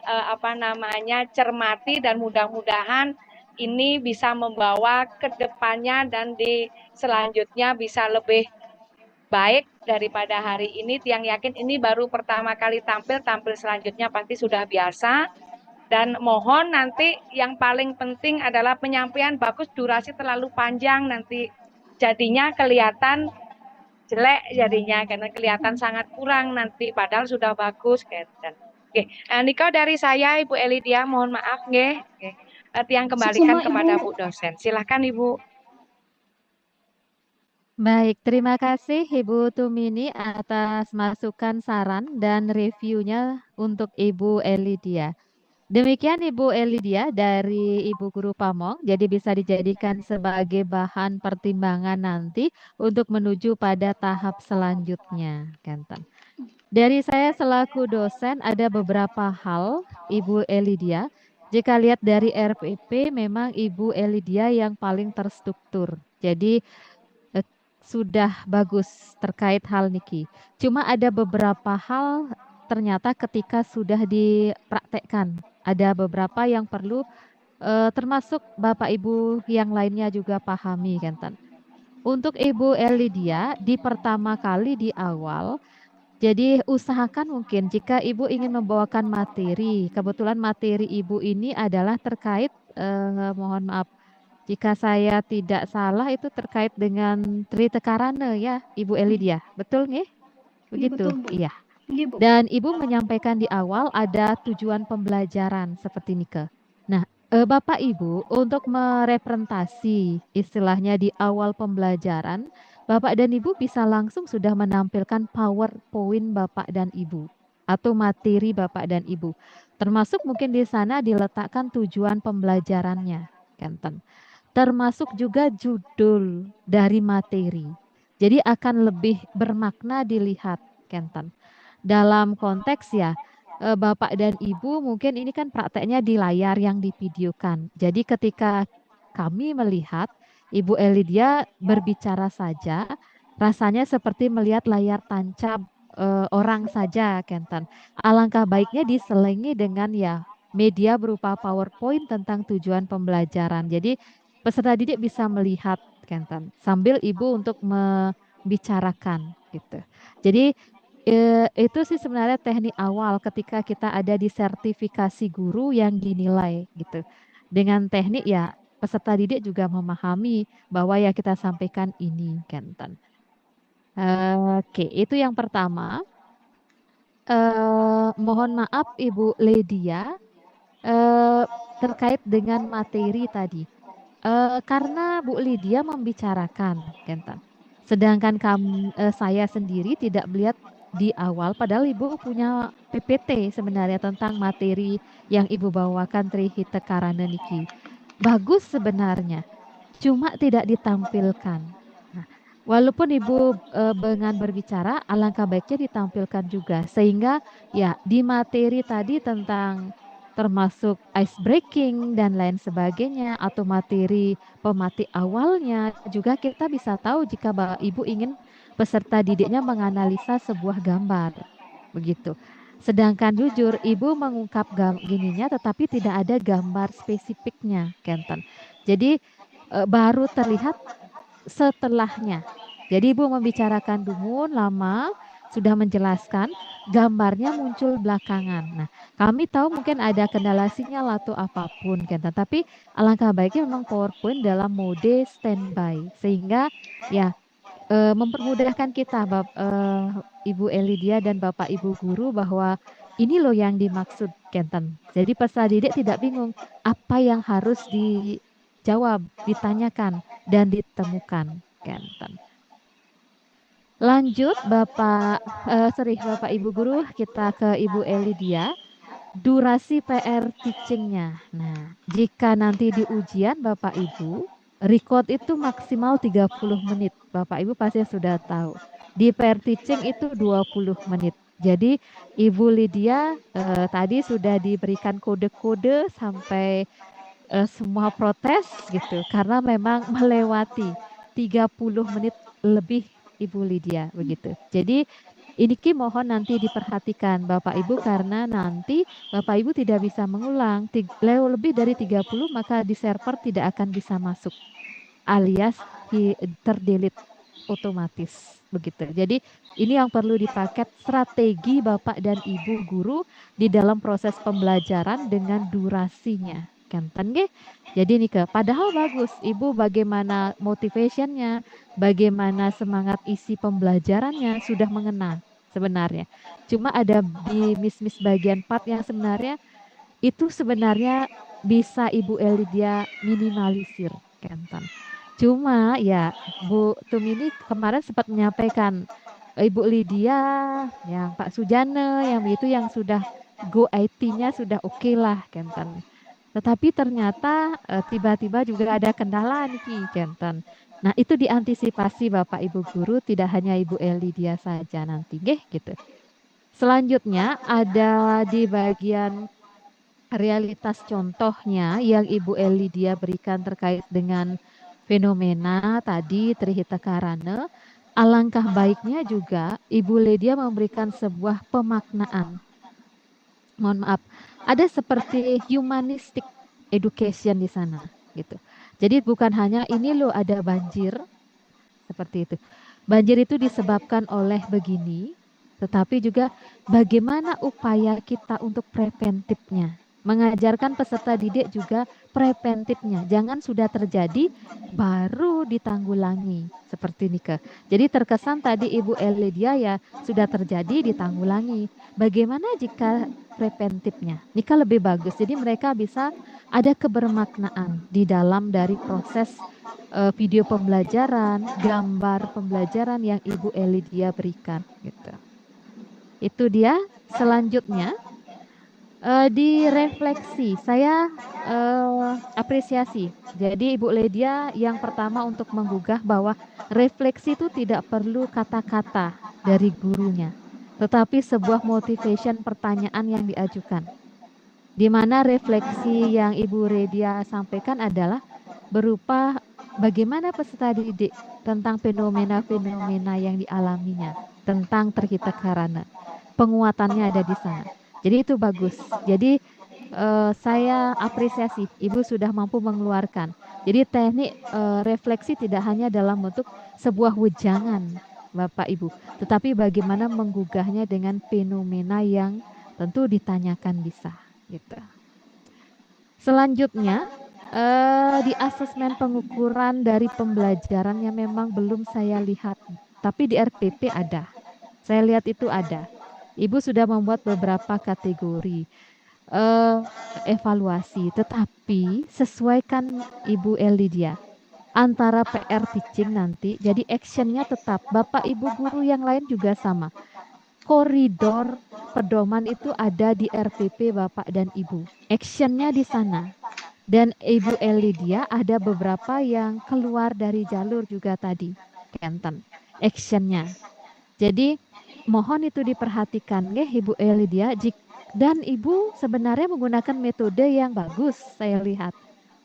cermati, dan mudah-mudahan ini bisa membawa ke depannya dan di selanjutnya bisa lebih baik daripada hari ini. Tiang yakin ini baru pertama kali tampil selanjutnya pasti sudah biasa. Dan mohon nanti yang paling penting adalah penyampaian bagus, durasi terlalu panjang nanti jadinya kelihatan jelek, jadinya karena kelihatan sangat kurang nanti padahal sudah bagus, kan. Oke, Niko dari saya Ibu Elidia, mohon maaf, nggih. Tiang kembalikan kepada Bu dosen. Silakan Ibu. Baik, terima kasih Ibu Tumini atas masukan, saran, dan reviewnya untuk Ibu Elidia. Demikian Ibu Elidia dari Ibu Guru Pamong, jadi bisa dijadikan sebagai bahan pertimbangan nanti untuk menuju pada tahap selanjutnya, Kenten. Dari saya selaku dosen ada beberapa hal Ibu Elidia. Jika lihat dari RPP memang Ibu Elidia yang paling terstruktur. Jadi sudah bagus terkait hal niki. Cuma ada beberapa hal ternyata ketika sudah dipraktekkan ada beberapa yang perlu termasuk Bapak Ibu yang lainnya juga pahami kan. Untuk Ibu Elidia di pertama kali di awal, jadi usahakan mungkin jika Ibu ingin membawakan materi, kebetulan materi Ibu ini adalah terkait, mohon maaf, jika saya tidak salah itu terkait dengan Trita Karana ya, Ibu Elidia, betul nggih? Iya Begitu? betul Bu. Iya. Iya Bu. Dan Ibu menyampaikan di awal ada tujuan pembelajaran seperti Nike. Nah, Bapak Ibu untuk merepresentasi istilahnya di awal pembelajaran, Bapak dan Ibu bisa langsung sudah menampilkan PowerPoint Bapak dan Ibu atau materi Bapak dan Ibu. Termasuk mungkin di sana diletakkan tujuan pembelajarannya, Kenten. Termasuk juga judul dari materi. Jadi akan lebih bermakna dilihat, Kenten. Dalam konteks ya, Bapak dan Ibu mungkin ini kan prakteknya di layar yang divideokan. Jadi ketika kami melihat Ibu Elidia berbicara saja, rasanya seperti melihat layar tancap orang saja, Kenten. Alangkah baiknya diselingi dengan ya media berupa PowerPoint tentang tujuan pembelajaran. Jadi peserta didik bisa melihat, Kenten, sambil Ibu untuk membicarakan gitu. Jadi itu sih sebenarnya teknik awal ketika kita ada di sertifikasi guru yang dinilai gitu. Dengan teknik ya peserta didik juga memahami bahwa ya kita sampaikan ini, Kenten. Oke, itu yang pertama. Mohon maaf Ibu Ledia terkait dengan materi tadi. Karena Bu Lydia membicarakan, Kenten. Sedangkan saya sendiri tidak melihat di awal, padahal Ibu punya PPT sebenarnya tentang materi yang Ibu bawakan Trihita Karana niki. Bagus sebenarnya, cuma tidak ditampilkan. Nah, walaupun Ibu dengan berbicara, alangkah baiknya ditampilkan juga. Sehingga ya di materi tadi tentang termasuk ice breaking dan lain sebagainya atau materi pematik awalnya juga kita bisa tahu jika Ibu ingin peserta didiknya menganalisa sebuah gambar begitu. Sedangkan jujur Ibu mengungkap gininya tetapi tidak ada gambar spesifiknya, Kenten. Jadi baru terlihat setelahnya. Jadi Ibu membicarakan dulu lama, sudah menjelaskan, gambarnya muncul belakangan. Nah, kami tahu mungkin ada kendala sinyal atau apapun, kan. Tapi alangkah baiknya memang PowerPoint dalam mode standby, sehingga ya mempermudahkan kita, Ibu Elidia dan Bapak Ibu guru bahwa ini loh yang dimaksud, Kenten. Jadi peserta didik tidak bingung apa yang harus dijawab, ditanyakan, dan ditemukan, Kenten. Lanjut Bapak Ibu guru, kita ke Ibu Elidia. Durasi PR teachingnya. Nah, jika nanti di ujian Bapak Ibu, record itu maksimal 30 menit. Bapak Ibu pasti sudah tahu. Di PR teaching itu 20 menit. Jadi Ibu Lydia tadi sudah diberikan kode-kode sampai semua protes gitu. Karena memang melewati 30 menit lebih Ibu Lydia begitu. Jadi ini mohon nanti diperhatikan Bapak Ibu karena nanti Bapak Ibu tidak bisa mengulang lebih dari 30 maka di server tidak akan bisa masuk alias terdelete otomatis begitu. Jadi ini yang perlu dipaket strategi Bapak dan Ibu guru di dalam proses pembelajaran dengan durasinya. Kenten nggih? Jadi nih padahal bagus Ibu bagaimana motivationnya, bagaimana semangat isi pembelajarannya sudah mengena sebenarnya. Cuma ada di miss bagian part yang sebenarnya itu sebenarnya bisa Ibu Elidia minimalisir, Kenten. Cuma ya Bu Tumini kemarin sempat menyampaikan Ibu Lydia, yang Pak Sujana, yang itu yang sudah go IT-nya sudah oke lah, Kenten. Tetapi ternyata tiba-tiba juga ada kendala nih, Kenten. Nah, itu diantisipasi Bapak Ibu guru, tidak hanya Ibu Elidia saja nanti, gitu. Selanjutnya ada di bagian realitas contohnya yang Ibu Elidia berikan terkait dengan fenomena tadi Trihita Karana. Alangkah baiknya juga Ibu Lydia memberikan sebuah pemaknaan. Mohon maaf, ada seperti humanistik education di sana gitu. Jadi bukan hanya ini loh ada banjir seperti itu. Banjir itu disebabkan oleh begini, tetapi juga bagaimana upaya kita untuk preventifnya. Mengajarkan peserta didik juga preventifnya. Jangan sudah terjadi baru ditanggulangi seperti Nika. Jadi terkesan tadi Ibu Elidia ya sudah terjadi ditanggulangi. Bagaimana jika preventifnya? Nika lebih bagus. Jadi mereka bisa ada kebermaknaan di dalam dari proses video pembelajaran, gambar pembelajaran yang Ibu Elidia berikan gitu. Itu dia. Selanjutnya direfleksi. Saya apresiasi. Jadi Ibu Lydia yang pertama untuk menggugah bahwa refleksi itu tidak perlu kata-kata dari gurunya, tetapi sebuah motivation pertanyaan yang diajukan. Di mana refleksi yang Ibu Lydia sampaikan adalah berupa bagaimana peserta didik tentang fenomena-fenomena yang dialaminya, tentang terhita karana. Penguatannya ada di sana. Jadi itu bagus. Jadi saya apresiasi Ibu sudah mampu mengeluarkan. Jadi teknik refleksi tidak hanya dalam bentuk sebuah wejangan Bapak Ibu, tetapi bagaimana menggugahnya dengan fenomena yang tentu ditanyakan bisa gitu. Selanjutnya di asesmen pengukuran dari pembelajaran yang memang belum saya lihat, tapi di RPP ada. Saya lihat itu ada. Ibu sudah membuat beberapa kategori evaluasi, tetapi sesuaikan Ibu Elidia antara PR teaching nanti, jadi actionnya tetap Bapak Ibu guru yang lain juga sama. Koridor pedoman itu ada di RPP Bapak dan Ibu, actionnya di sana. Dan Ibu Elidia ada beberapa yang keluar dari jalur juga tadi, Kenten, actionnya. Jadi mohon itu diperhatikan ya Ibu Elidia, dan Ibu sebenarnya menggunakan metode yang bagus saya lihat.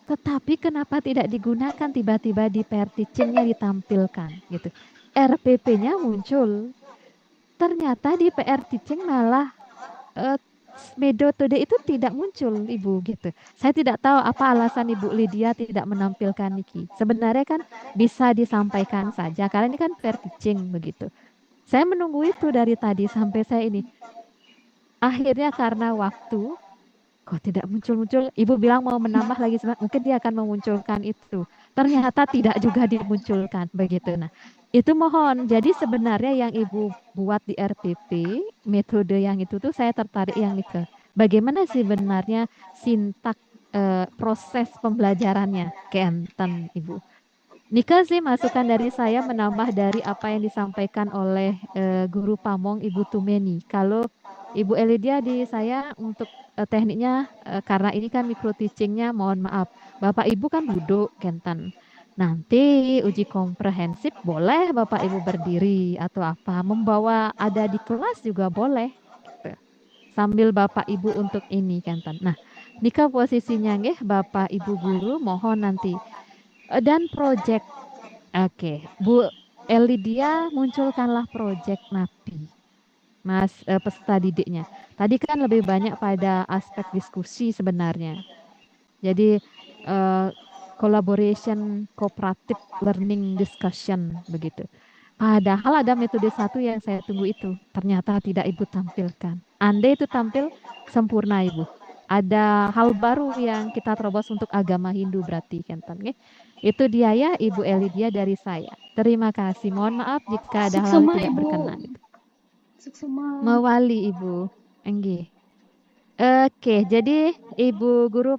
Tetapi kenapa tidak digunakan tiba-tiba di PR teaching-nya ditampilkan gitu. RPP-nya muncul. Ternyata di PR teaching malah metode itu tidak muncul Ibu gitu. Saya tidak tahu apa alasan Ibu Lydia tidak menampilkan Niki. Sebenarnya kan bisa disampaikan saja karena ini kan PR teaching begitu. Saya menunggu itu dari tadi sampai saya ini. Akhirnya karena waktu, kok tidak muncul-muncul. Ibu bilang mau menambah lagi, mungkin dia akan memunculkan itu. Ternyata tidak juga dimunculkan begitu. Nah, itu mohon. Jadi sebenarnya yang Ibu buat di RPP, metode yang itu tuh saya tertarik yang Nika. Bagaimana sih sebenarnya sintak proses pembelajarannya, Kenten Ibu. Nika sih masukan dari saya menambah dari apa yang disampaikan oleh Guru Pamong Ibu Tumeni. Kalau Ibu Elidia di saya untuk tekniknya karena ini kan micro teachingnya mohon maaf. Bapak Ibu kan duduk Kenten. Nanti uji komprehensif boleh Bapak Ibu berdiri atau apa. Membawa ada di kelas juga boleh. Gitu. Sambil Bapak Ibu untuk ini Kenten. Nah Nika posisinya nggih Bapak Ibu Guru mohon nanti. Dan project, oke, Bu Elidia munculkanlah project NAPI, Mas peserta didiknya. Tadi kan lebih banyak pada aspek diskusi sebenarnya. Jadi collaboration, cooperative learning discussion begitu. Padahal ada metode satu yang saya tunggu itu, ternyata tidak Ibu tampilkan. Andai itu tampil sempurna Ibu. Ada hal baru yang kita terobos untuk agama Hindu berarti Kenten ya. Itu dia ya Ibu Elidia dari saya. Terima kasih. Mohon maaf jika ada hal yang tidak berkenan. Mewali Ibu. Enggih. Oke, jadi Ibu Guru